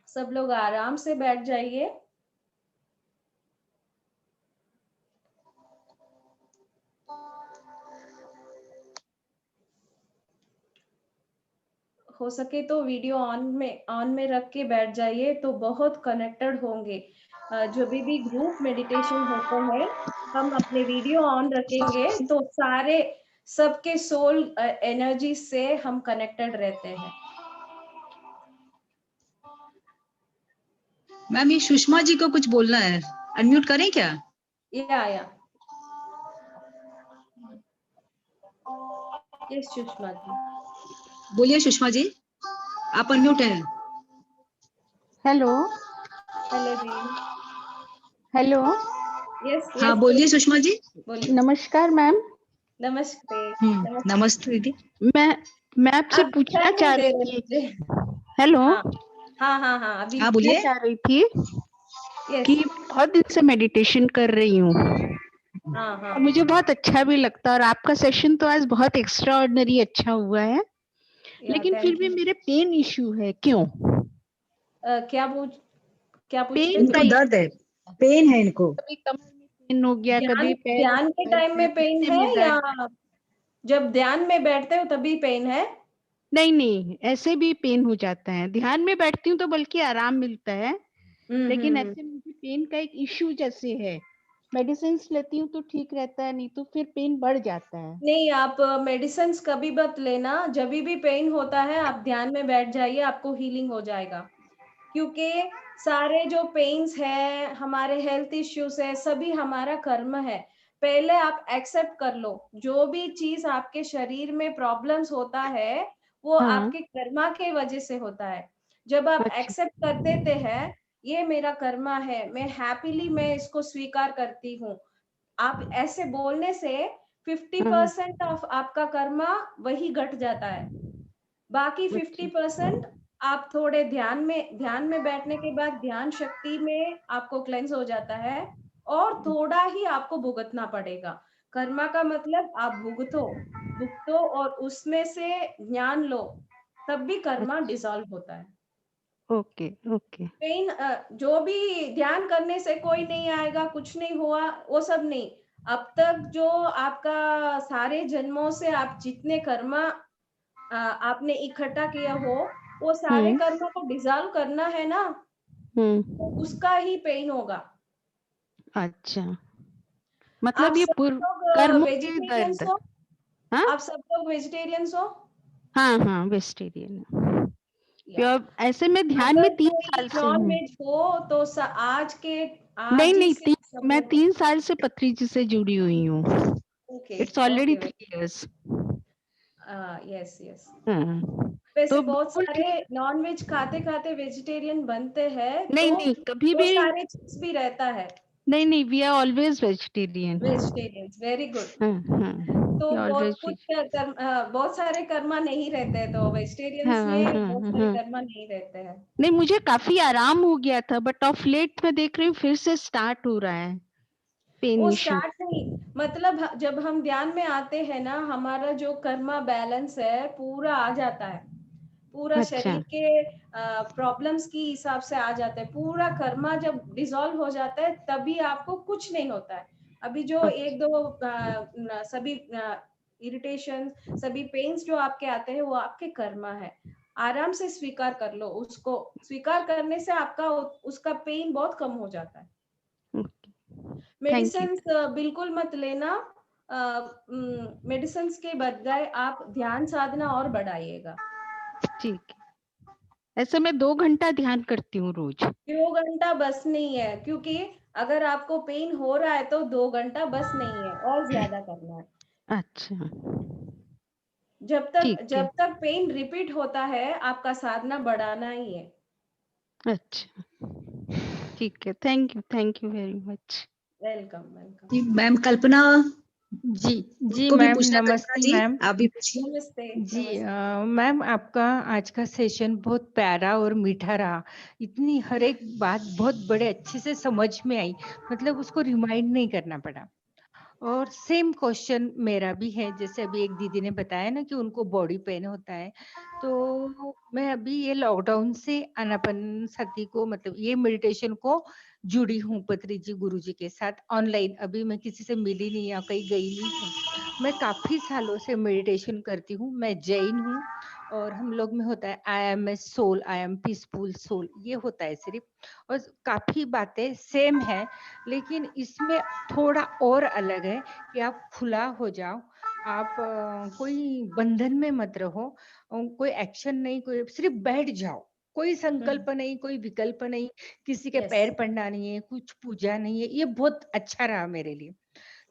S1: सब लोग आराम से बैठ जाइए। हो सके तो वीडियो ऑन में रख के बैठ जाइए, तो बहुत कनेक्टेड होंगे। जो भी ग्रुप मेडिटेशन होते हैं, हम अपने वीडियो ऑन रखेंगे तो सारे सबके सोल एनर्जी से हम कनेक्टेड रहते हैं।
S2: मैम ये सुषमा जी को कुछ बोलना है, अनम्यूट करें क्या?
S1: या यस सुषमा जी।
S2: बोलिए सुषमा जी, आप अनम्यूट हैं।
S4: हेलो
S1: हेलो जी।
S4: हेलो।
S1: यस
S2: हाँ
S1: यस
S2: बोलिए सुषमा जी।
S1: बोलिए।
S4: नमस्कार मैम।
S1: नमस्ते नमस्ते।
S2: नमस्ते दीदी।
S4: मैं मैं आपसे
S1: आप
S4: पूछना
S1: दिखाई नहीं
S4: चाह
S1: दे
S4: रही
S1: रहे
S4: थी।
S1: मुझे।
S4: हेलो।
S1: हाँ हाँ हाँ हाँ अभी।
S2: हाँ
S4: मैं
S2: बोलिए।
S4: चाह रही थी
S1: यस।
S4: कि बहुत दिन से मेडिटेशन कर रही हूँ
S1: हाँ हाँ।
S4: और मुझे बहुत अच्छा भी लगता है, और आपका सेशन तो आज बहुत एक्स्ट्रा ऑर्डिनरी अच्छा हुआ है।
S1: या
S4: लेकिन फिर
S1: थैंक
S4: भी
S1: यू।
S4: मेरे पेन इश्यू है। क्यों?
S1: क्या पूछ रहे
S4: पेन
S1: थे?
S4: का
S2: इनको दर्द है, पेन है इनको।
S4: कभी कमर में पेन हो गया,
S1: ध्यान
S4: कभी पैर
S1: ध्यान के
S4: दर्द
S1: टाइम
S4: है,
S1: में पेन
S4: घुटने
S1: है,
S4: में
S1: या
S4: दर्द है।
S1: जब ध्यान में बैठते हो तभी पेन है?
S4: नहीं नहीं, ऐसे भी पेन हो जाता है। ध्यान में बैठती हूँ तो बल्कि आराम मिलता है, लेकिन
S1: हम्म।
S4: ऐसे मुझे पेन का एक इश्यू जैसे है। मेडिसिन लेती हूँ तो ठीक रहता है, नहीं तो फिर पेन बढ़ जाता है।
S1: नहीं, आप मेडिसिन कभी मत लेना। जब भी पेन होता है आप ध्यान में बैठ जाइए, आपको हीलिंग हो जाएगा। क्योंकि सारे जो पेन्स है, हमारे हेल्थ इश्यूज है, सभी हमारा कर्म है। पहले आप एक्सेप्ट कर लो, जो भी चीज आपके शरीर में प्रॉब्लम्स होता है वो
S4: हाँ।
S1: आपके कर्मा के वजह से होता है। जब आप
S4: अच्छा।
S1: एक्सेप्ट कर देते हैं, ये मेरा कर्मा है, मैं इसको स्वीकार करती हूँ। आप ऐसे बोलने से
S4: हाँ।
S1: 50% ऑफ आपका कर्मा वही घट जाता है। बाकी
S4: अच्छा।
S1: 50% आप थोड़े ध्यान में बैठने के बाद ध्यान शक्ति में आपको क्लेंस हो जाता है और थोड़ा ही आपको भुगतना पड़ेगा। कर्मा का मतलब आप भुगतो और उसमें से ज्ञान लो, तब भी कर्मा डिसॉल्व होता है।
S4: ओके ओके
S1: पेन जो भी ध्यान करने से कोई नहीं आएगा, कुछ नहीं हुआ, वो सब नहीं। अब तक जो आपका सारे जन्मों से आप जितने कर्मा आपने इकट्ठा किया हो, वो सारे कर्मा को डिसॉल्व करना है ना, तो उसका ही पेन होगा।
S4: अच्छा,
S1: आप
S4: मतलब ये
S1: सब
S4: पूर्व
S1: लोग
S4: कर्मों के
S1: वेजिटेरियंस
S4: दर्द।
S1: हो?
S4: हाँ
S1: आप सब लोग वेजिटेरियंस हो?
S4: हाँ हाँ, वेजिटेरियन
S1: या
S4: प्योर। ऐसे में ध्यान में
S1: अगर
S4: 3
S1: कोई
S4: साल से
S1: नॉन
S4: हूँ।
S1: वेज हो तो
S4: नहीं
S1: आज ही
S4: नहीं,
S1: से सब
S4: मैं
S1: लोग
S4: 3 साल से पथरी जी से जुड़ी हुई हूँ।
S1: Okay
S4: it's already
S1: okay
S4: 3 years।
S1: Yes yes.
S4: हाँ,
S1: वैसे
S4: तो
S1: बहुत
S4: बिल्कुल
S1: सारे
S4: ठीक।
S1: नॉन वेज खाते खाते वेजिटेरियन बनते हैं,
S4: नहीं
S1: तो
S4: नहीं, कभी
S1: वो
S4: भी
S1: सारे चीज भी रहता है।
S4: नहीं नहीं, we are always vegetarian.
S1: Vegetarians very good.
S4: हाँ हाँ,
S1: तो
S4: ऑलवेज।
S1: बहुत सारे कर्मा नहीं रहते हैं, तो वेजिटेरियंस
S4: हाँ
S1: में बहुत
S4: हाँ
S1: सारे
S4: हाँ,
S1: कर्मा नहीं रहते हैं।
S4: नहीं मुझे काफी आराम हो गया था, बट ऑफ लेट मैं देख रही हूँ फिर से स्टार्ट हो रहा है पेन
S1: वो
S4: इश्यू।
S1: स्टार्ट नहीं, मतलब जब हम ध्यान में आते हैं ना, हमारा जो कर्मा बैलेंस है पूरा आ जाता है, पूरा
S4: अच्छा
S1: शरीर के प्रॉब्लम्स की हिसाब से आ जाता है। पूरा कर्मा जब डिसॉल्व हो जाता है तभी आपको कुछ नहीं होता है। अभी जो एक दो सभी इरिटेशन, सभी पेन्स जो आपके आते हैं, वो आपके कर्मा है। आराम से स्वीकार कर लो उसको। स्वीकार करने से आपका उसका पेन बहुत कम हो जाता है।
S4: Thank you.
S1: मेडिसिन बिल्कुल मत लेना। मेडिसिन के बजाय आप ध्यान साधना और बढ़ाइएगा।
S4: ठीक है, ऐसे मैं 2 घंटा ध्यान करती हूँ रोज।
S1: 2 घंटा बस नहीं है, क्योंकि अगर आपको पेन हो रहा है तो 2 घंटा बस नहीं है, और ज्यादा करना है।
S4: अच्छा ठीक
S1: जब
S4: है।
S1: तक पेन रिपीट होता है, आपका साधना बढ़ाना ही है।
S4: अच्छा ठीक है, thank you very much.
S1: Welcome welcome.
S2: जी मैम, कल्पना
S5: जी जी
S2: को भी
S5: मैम,
S2: पूछना, कल्पना
S5: नमस्ते
S2: जी
S5: मैम।
S2: आप भी पूछिए।
S1: नमस्ते
S5: जी
S1: नमस्ते।
S5: मैम, आपका आज का सेशन बहुत प्यारा और मीठा रहा। इतनी हर एक बात बहुत बड़े अच्छे से समझ में आई, मतलब उसको रिमाइंड नहीं करना पड़ा। और सेम क्वेश्चन मेरा भी है, जैसे अभी एक दीदी ने बताया ना कि उनको बॉडी पेन होता है, तो मैं अभी ये लॉकडाउन से आनापानसती को, मतलब ये मेडिटेशन को जुड़ी हूँ पत्री जी गुरु जी के साथ ऑनलाइन। अभी मैं किसी से मिली नहीं या कहीं गई नहीं हूँ। मैं काफी सालों से मेडिटेशन करती हूँ। मैं जैन हूँ और हम लोग में होता है I am a soul, I am peaceful soul, ये होता है सिर्फ। और काफी बातें सेम है, लेकिन इसमें थोड़ा और अलग है कि आप खुला हो जाओ। आप कोई बंधन में मत रहो, कोई एक्शन नहीं, कोई सिर्फ बैठ जाओ। कोई संकल्प नहीं, कोई विकल्प नहीं, किसी के
S1: यस
S5: पैर पड़ना नहीं है, कुछ पूजा नहीं है। ये बहुत अच्छा रहा मेरे लिए।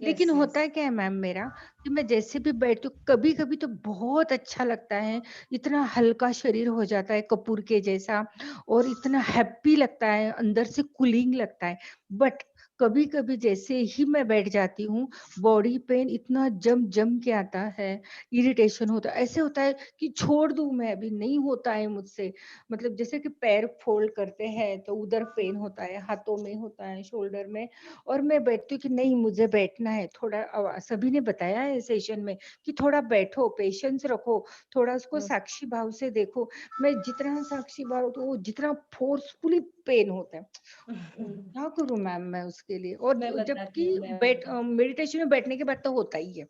S5: लेकिन
S1: यस
S5: होता
S1: यस।
S5: है क्या है मैम मेरा, कि मैं जैसे भी बैठती हूँ कभी कभी तो बहुत अच्छा लगता है, इतना हल्का शरीर हो जाता है कपूर के जैसा, और इतना हैप्पी लगता है, अंदर से कूलिंग लगता है। बट कभी कभी जैसे ही मैं बैठ जाती हूँ, बॉडी पेन इतना जम जम के आता है, इरिटेशन होता है, ऐसे होता है कि छोड़ दूं मैं, अभी नहीं होता है मुझसे। मतलब जैसे कि पैर फोल्ड करते हैं तो उधर पेन होता है, हाथों में होता है, शोल्डर में। और मैं बैठती हूँ कि नहीं, मुझे बैठना है थोड़ा। सभी ने बताया है सेशन में कि थोड़ा बैठो, पेशेंस रखो, थोड़ा उसको साक्षी भाव से देखो। मैं जितना साक्षी भाव तो वो जितना फोर्सफुली पेन होता है, क्या करूं मैम मैं उसके लिए। और
S1: मैं बताती
S5: जबकि
S1: हूँ, मैं बताती हूँ।
S5: मेडिटेशन में बैठने के बाद तो होता ही है।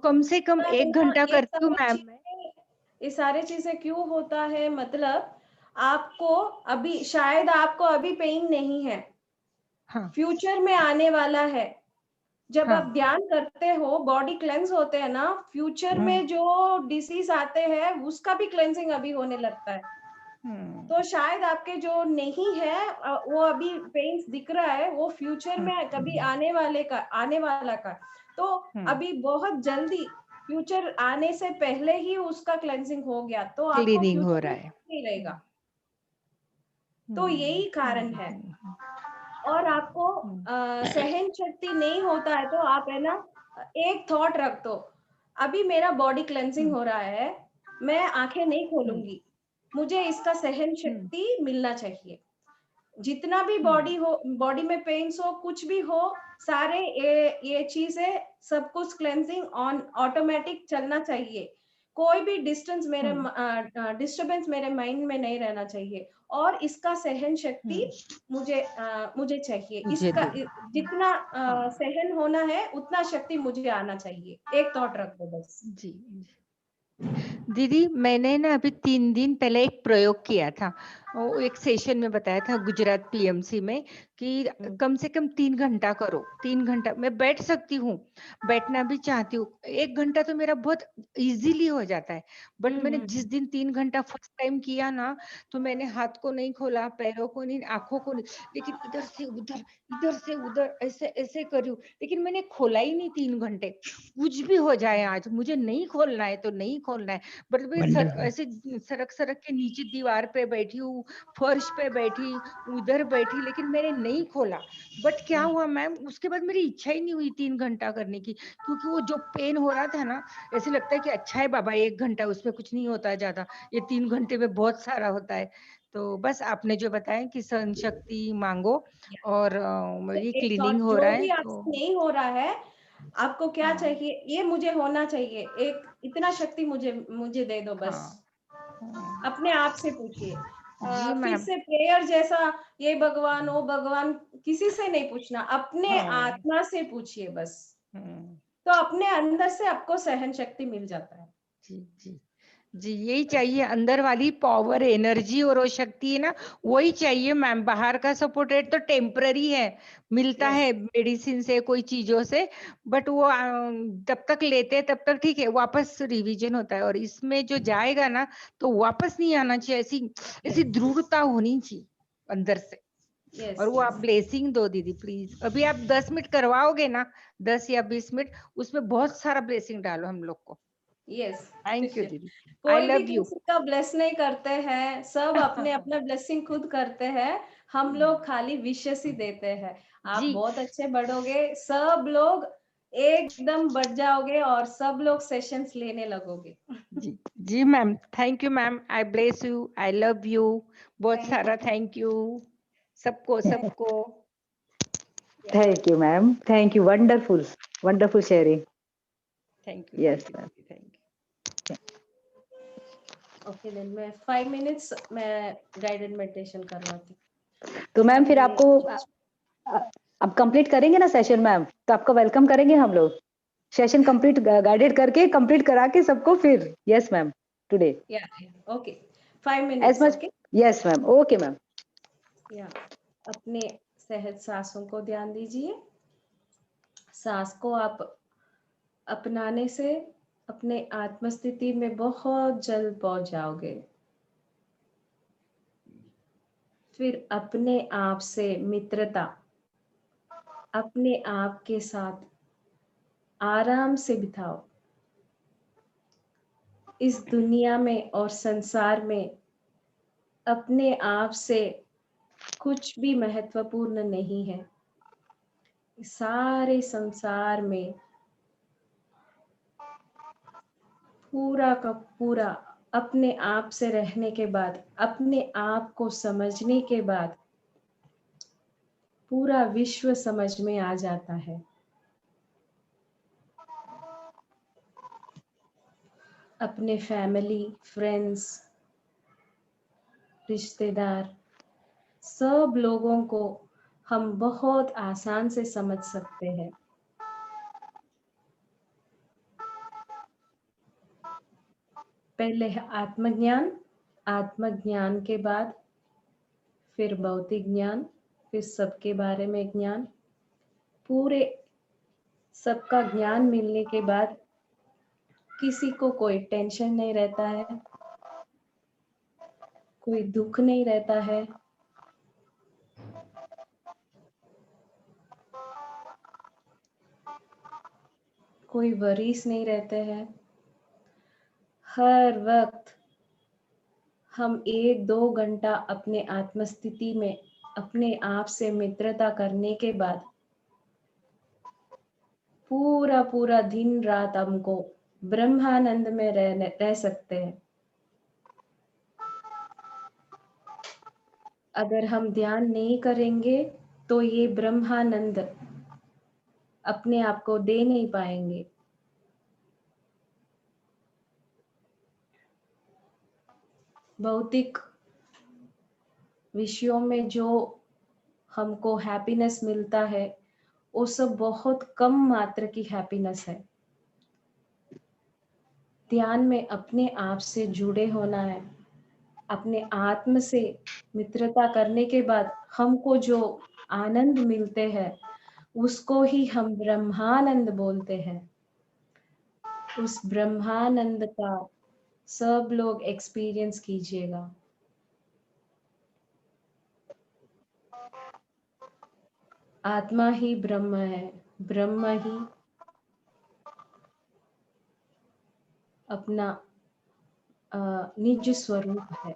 S5: कम से कम
S1: होता है
S5: 1
S1: ना,
S5: घंटा करती हूँ मैम मैं।
S1: ये सारे चीजें क्यों होता है, मतलब आपको अभी, शायद आपको अभी पेन नहीं है,
S5: हाँ
S1: फ्यूचर में आने वाला है। जब आप
S5: हाँ
S1: ध्यान करते हो, बॉडी क्लेंस होते हैं ना, फ्यूचर
S5: हाँ।
S1: में जो डिसीज आते हैं उसका भी क्लेंसिंग अभी होने लगता है। तो शायद आपके जो नहीं है, वो अभी पेन्स दिख रहा है, वो फ्यूचर में कभी आने वाला का। तो अभी बहुत जल्दी, फ्यूचर आने से पहले ही उसका क्लेंसिंग हो गया, तो आपको
S5: क्लीनिंग हो
S1: फ्यूचर
S5: रहा
S1: में
S5: है।
S1: नहीं रहेगा। तो यही कारण है। और आपको सहन शक्ति नहीं होता है, तो आप है ना, एक थॉट रख दो, अभी मेरा बॉडी क्लेंसिंग हो रहा है, मैं आंखें नहीं खोलूंगी, मुझे इसका सहन शक्ति मिलना चाहिए। जितना भी बॉडी में पेन्स हो, कुछ भी हो, सारे ये चीजें सब कुछ क्लेंजिंग ऑन ऑटोमेटिक चलना चाहिए। कोई भी डिस्टर्बेंस मेरे माइंड में नहीं रहना चाहिए, और इसका सहन शक्ति मुझे चाहिए। इसका जितना सहन होना है उतना शक्ति मुझे आना चाहिए। एक थॉट रखो बस।
S5: जी दीदी, मैंने ना अभी 3 दिन पहले एक प्रयोग किया था। वो एक सेशन में बताया था गुजरात पीएमसी में कि कम से कम 3 घंटा करो। 3 घंटा मैं बैठ सकती हूँ, बैठना भी चाहती हूँ। 1 घंटा तो मेरा बहुत इजीली हो जाता है, बट मैंने जिस दिन 3 घंटा फर्स्ट टाइम किया ना, तो मैंने हाथ को नहीं खोला, पैरों को नहीं, आंखों को नहीं, लेकिन इधर से उधर ऐसे ऐसे करी हूँ, लेकिन मैंने खोला ही नहीं 3 घंटे। कुछ भी हो जाए आज, मुझे नहीं खोलना है तो नहीं खोलना है। बट मैं ऐसे सरक के नीचे दीवार पे बैठी हूँ, फर्श पे बैठी, उधर बैठी, लेकिन मैंने नहीं खोला। बट क्या हुआ मैम, उसके बाद मेरी इच्छा ही नहीं हुई 3 घंटा करने की, क्योंकि वो जो पेन हो रहा था ना, ऐसे लगता है कि अच्छा है बाबा 1 घंटा, उसमें कुछ नहीं होता है ज्यादा, ये 3 घंटे में बहुत सारा होता है। तो बस आपने जो बताया कि सहन शक्ति मांगो, और मेरी
S1: एक
S5: क्लीनिंग
S1: थॉट,
S5: हो
S1: जो
S5: रहा है
S1: भी
S5: तो
S1: आपसे नहीं हो रहा है, आपको क्या
S5: हाँ।
S1: चाहिए, ये मुझे होना चाहिए, एक इतना शक्ति मुझे दे दो बस। अपने आप से पूछिए।
S5: जी
S1: फिर
S5: मैम।
S1: से प्रेयर जैसा ये भगवान वो भगवान किसी से नहीं पूछना, अपने आत्मा से पूछिए बस। तो अपने अंदर से आपको सहन शक्ति मिल जाता है।
S5: जी जी, यही चाहिए, अंदर वाली पावर, एनर्जी और वो शक्ति है ना, वही चाहिए मैम। बाहर का सपोर्टेड तो टेम्पररी है, मिलता है मेडिसिन से, कोई चीजों से, बट वो तब तक लेते हैं तब तक ठीक है, वापस रिवीजन होता है। और इसमें जो जाएगा ना, तो वापस नहीं आना चाहिए। ऐसी दृढ़ता होनी चाहिए अंदर से। और वो आप ब्लेसिंग दो दीदी प्लीज। अभी आप 10 मिनट करवाओगे ना, 10 या 20 मिनट, उसमें बहुत सारा ब्लेसिंग डालो हम लोग को। थैंक यू दीदी, आई
S1: कोई भी
S5: लव यू।
S1: किसी का ब्लेस नहीं करते हैं, सब अपने अपना ब्लेसिंग खुद करते हैं। हम लोग खाली विशेष ही देते हैं। आप
S5: जी
S1: बहुत अच्छे बढ़ोगे, सब लोग एकदम बढ़ जाओगे, और सब लोग सेशंस लेने लगोगे।
S5: जी जी ma'am, thank you ma'am, I bless you, I love you, बहुत सारा थैंक यू सबको सबको।
S6: Thank you, ma'am. Thank you. Wonderful. Wonderful sharing.
S5: Thank you
S6: Yes,
S5: thank you
S6: ma'am.
S5: Thank you.
S1: Okay then, मैं 5 मिनट्स मैं गाइडेड मेडिटेशन करवाती हूँ।
S6: तो मैम फिर आपको अब कंप्लीट करेंगे ना सेशन मैम, तो आपका वेलकम करेंगे हम लोग। सेशन कंप्लीट गाइडेड करके कंप्लीट करा के सबको फिर। Yes ma'am, today.
S1: ओके 5
S6: एज
S1: minutes.
S6: Much.
S1: Okay
S6: yes ma'am, okay ma'am.
S1: या अपने सहज सांसों को ध्यान दीजिए। सांस को आप अपनाने से अपने आत्मस्थिति में बहुत जल्द पहुंच जाओगे। फिर अपने आप से मित्रता, अपने आप के साथ आराम से बिताओ। इस दुनिया में और संसार में अपने आप से कुछ भी महत्वपूर्ण नहीं है। सारे संसार में पूरा का पूरा अपने आप से रहने के बाद, अपने आप को समझने के बाद, पूरा विश्व समझ में आ जाता है। अपने फैमिली, फ्रेंड्स, रिश्तेदार, सब लोगों को हम बहुत आसान से समझ सकते हैं। पहले है आत्मज्ञान, आत्मज्ञान के बाद फिर भौतिक ज्ञान, फिर सबके बारे में ज्ञान। पूरे सबका ज्ञान मिलने के बाद किसी को कोई टेंशन नहीं रहता है, कोई दुख नहीं रहता है, कोई वरीज नहीं रहते हैं। हर वक्त हम 1-2 घंटा अपने आत्मस्थिति में अपने आप से मित्रता करने के बाद पूरा पूरा दिन रात हमको ब्रह्मानंद में रह सकते हैं। अगर हम ध्यान नहीं करेंगे तो ये ब्रह्मानंद अपने आप को दे नहीं पाएंगे। भौतिक विषयों में जो हमको हैप्पीनेस मिलता है वो सब बहुत कम मात्रा की हैप्पीनेस है। ध्यान में अपने आप से जुड़े होना है। अपने आत्म से मित्रता करने के बाद हमको जो आनंद मिलते हैं उसको ही हम ब्रह्मानंद बोलते हैं। उस ब्रह्मानंद का सब लोग एक्सपीरियंस कीजिएगा। आत्मा ही ब्रह्म है, ब्रह्म ही अपना निज स्वरूप है।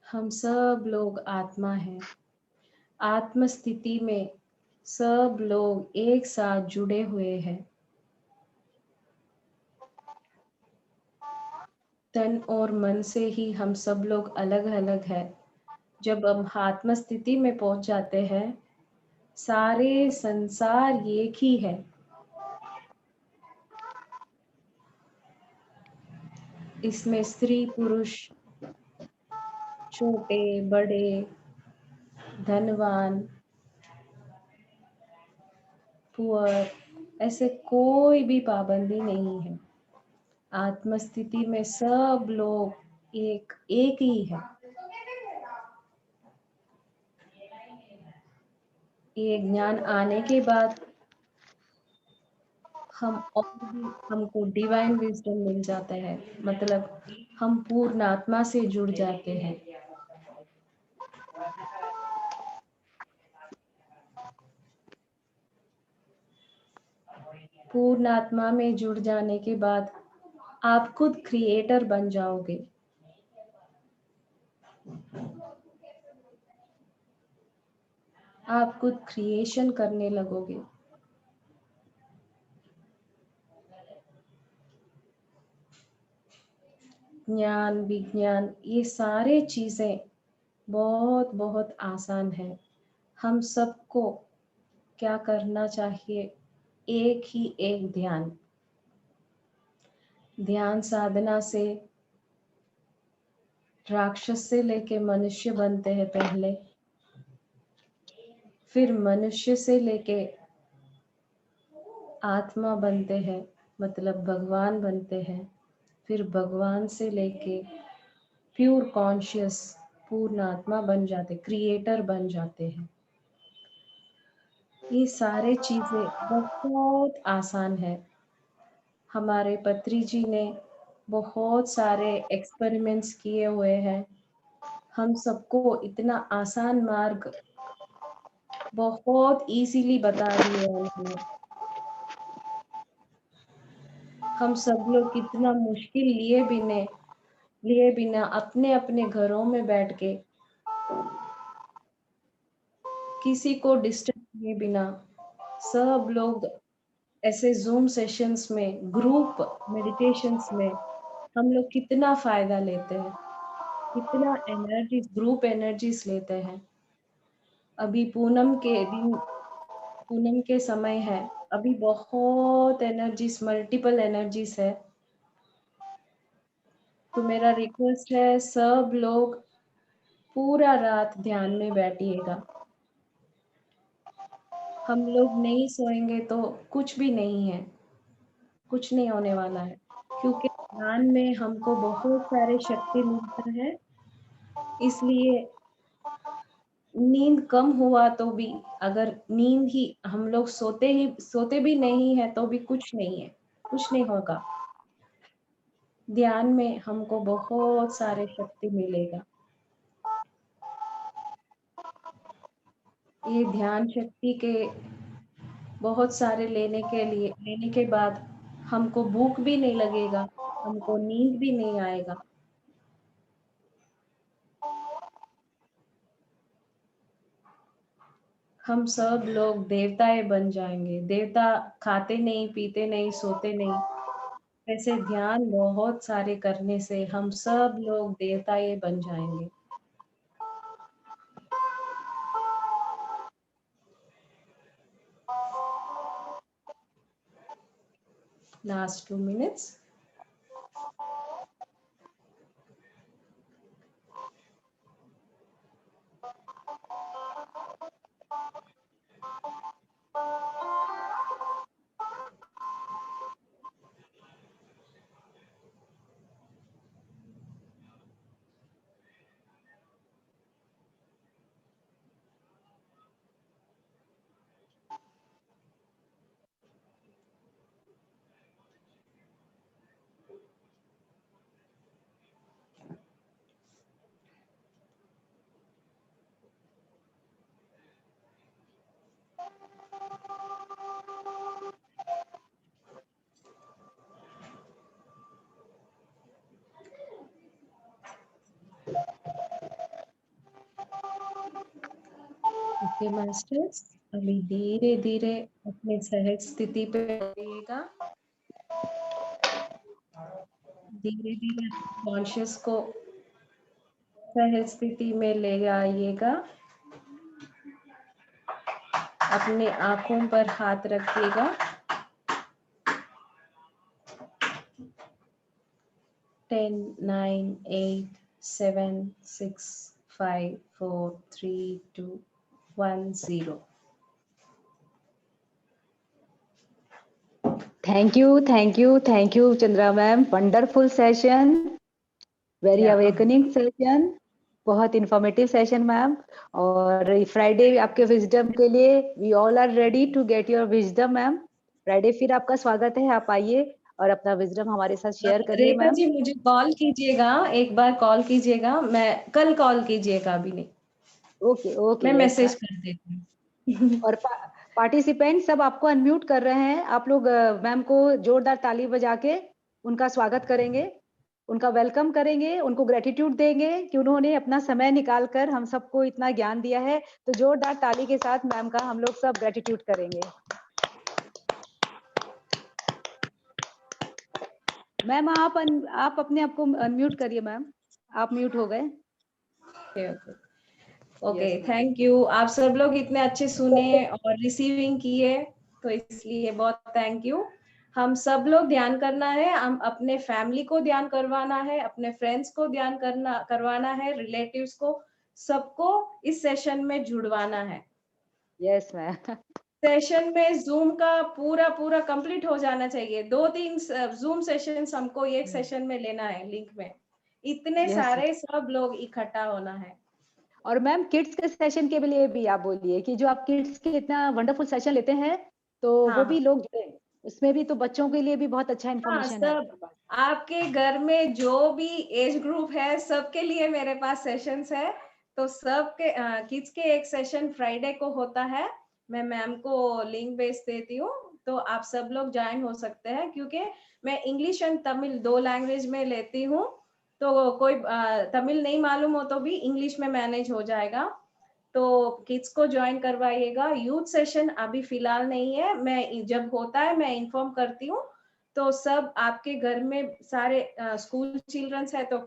S1: हम सब लोग आत्मा हैं। आत्म स्थिति में सब लोग एक साथ जुड़े हुए हैं। तन और मन से ही हम सब लोग अलग अलग हैं। जब हम आत्म स्थिति में पहुंच जाते हैं सारे संसार एक ही है। इसमें स्त्री पुरुष, छोटे बड़े, धनवान, पुअर, ऐसे कोई भी पाबंदी नहीं है। आत्म स्थिति में सब लोग एक ही है। ये ज्ञान आने के बाद हम और भी हमको डिवाइन विजडम मिल जाता है, मतलब हम पूर्ण आत्मा से जुड़ जाते हैं। पूर्ण आत्मा में जुड़ जाने के बाद आप खुद क्रिएटर बन जाओगे। आप खुद क्रिएशन करने लगोगे। ज्ञान विज्ञान ये सारे चीजें बहुत बहुत आसान है। हम सबको क्या करना चाहिए? एक ही एक ध्यान। ध्यान साधना से राक्षस से लेके मनुष्य बनते हैं पहले, फिर मनुष्य से लेके आत्मा बनते हैं, मतलब भगवान बनते हैं, फिर भगवान से लेके प्योर कॉन्शियस पूर्ण आत्मा बन जाते, क्रिएटर बन जाते हैं। ये सारे चीजें बहुत आसान है। हमारे पत्री जी ने बहुत सारे एक्सपेरिमेंट्स किए हुए हैं। हम सबको इतना आसान मार्ग बहुत इजीली बता दिए उन्होंने। हम सब लोग कितना मुश्किल लिए बिना अपने अपने घरों में बैठ के किसी को डिस्टर्ब किए बिना सब लोग ऐसे जूम सेशंस में, ग्रुप मेडिटेशंस में हम लोग कितना फायदा लेते हैं, कितना एनर्जी, ग्रुप एनर्जीज लेते हैं। अभी पूनम के समय है, अभी बहुत एनर्जीज, मल्टीपल एनर्जीज है। तो मेरा रिक्वेस्ट है सब लोग पूरा रात ध्यान में बैठिएगा। हम लोग नहीं सोएंगे तो कुछ भी नहीं है, कुछ नहीं होने वाला है, क्योंकि ध्यान में हमको बहुत सारे शक्ति मिलता है। इसलिए नींद कम हुआ तो भी, अगर नींद ही हम लोग सोते भी नहीं है तो भी कुछ नहीं है, कुछ नहीं होगा। ध्यान में हमको बहुत सारे शक्ति मिलेगा। ये ध्यान शक्ति के बहुत सारे लेने के बाद हमको भूख भी नहीं लगेगा, हमको नींद भी नहीं आएगा। हम सब लोग देवताएं बन जाएंगे। देवता खाते नहीं, पीते नहीं, सोते नहीं। ऐसे ध्यान बहुत सारे करने से हम सब लोग देवताएं बन जाएंगे। Last 2 minutes. ओके मास्टर्स, अभी धीरे धीरे अपने सहज स्थिति पे आइएगा। धीरे धीरे कॉन्शियस को सहज स्थिति में ले आइएगा। अपने आंखों पर हाथ रखिएगा। Ten, 9, 8, 7, 6, 5, 4, 3, 2, 1, 0.
S6: Thank you, Chandra ma'am. Wonderful session, very
S1: Yeah.
S6: awakening session, बहुत informative session मैम। और फ्राइडे आपके विजडम के लिए we all are ready to get your wisdom ma'am. Friday फिर आपका स्वागत है, आप आइए और अपना विजडम हमारे साथ शेयर करिए
S1: रेखा
S6: मैम।
S1: जी, मुझे कॉल कीजिएगा, एक बार कॉल कीजिएगा। मैं कल कॉल कीजिएगा, अभी नहीं।
S6: ओके ओके,
S1: मैं मैसेज कर देती हूँ।
S6: और पार्टिसिपेंट सब आपको अनम्यूट कर रहे हैं। आप लोग मैम को जोरदार ताली बजा के उनका स्वागत करेंगे, उनका वेलकम करेंगे, उनको ग्रेटिट्यूड देंगे कि उन्होंने अपना समय निकाल कर हम सबको इतना ज्ञान दिया है। तो जोरदार ताली के साथ मैम का हम लोग सब ग्रेटिट्यूड करेंगे। मैम आप अपने आप को अनम्यूट करिए मैम, आप म्यूट हो गए।
S1: Okay,
S6: Yes, ma'am.
S1: Thank you. आप सब लोग इतने अच्छे सुने और रिसीविंग किए, तो इसलिए बहुत थैंक यू। हम सब लोग ध्यान करना है, हम अपने फैमिली को ध्यान करवाना है, अपने फ्रेंड्स को ध्यान करवाना है, रिलेटिव्स को, सबको इस सेशन में जुड़वाना है।
S6: Yes ma'am.
S1: सेशन में जूम का पूरा कंप्लीट हो जाना चाहिए। 2-3 जूम सेशंस हमको एक सेशन में लेना है, लिंक में। इतने
S6: Yes.
S1: सारे सब लोग इकट्ठा होना है।
S6: और मैम किड्स के सेशन के लिए भी आप बोलिए कि जो आप किड्स के इतना वंडरफुल सेशन लेते हैं, तो
S1: हाँ,
S6: वो भी लोग जुड़े, उसमें भी तो बच्चों के लिए भी बहुत अच्छा
S1: हाँ,
S6: इन्फॉर्मेशन है आपके
S1: सब
S6: पास।
S1: आपके घर में जो भी एज ग्रुप है, सबके लिए मेरे पास सेशंस है। तो सबके किड्स के एक सेशन फ्राइडे को होता है। मैं मैम को लिंक भेज देती हूँ, तो आप सब लोग ज्वाइन हो सकते हैं। क्योंकि मैं इंग्लिश एंड तमिल 2 लैंग्वेज में लेती हूँ, तो कोई तमिल नहीं मालूम हो तो भी इंग्लिश में मैनेज हो जाएगा। तो किड्स को ज्वाइन करवाइएगा। यूथ सेशन अभी फिलहाल नहीं है, मैं जब होता है मैं इन्फॉर्म करती हूँ। तो सब आपके घर में सारे स्कूल चिल्ड्रंस है, तो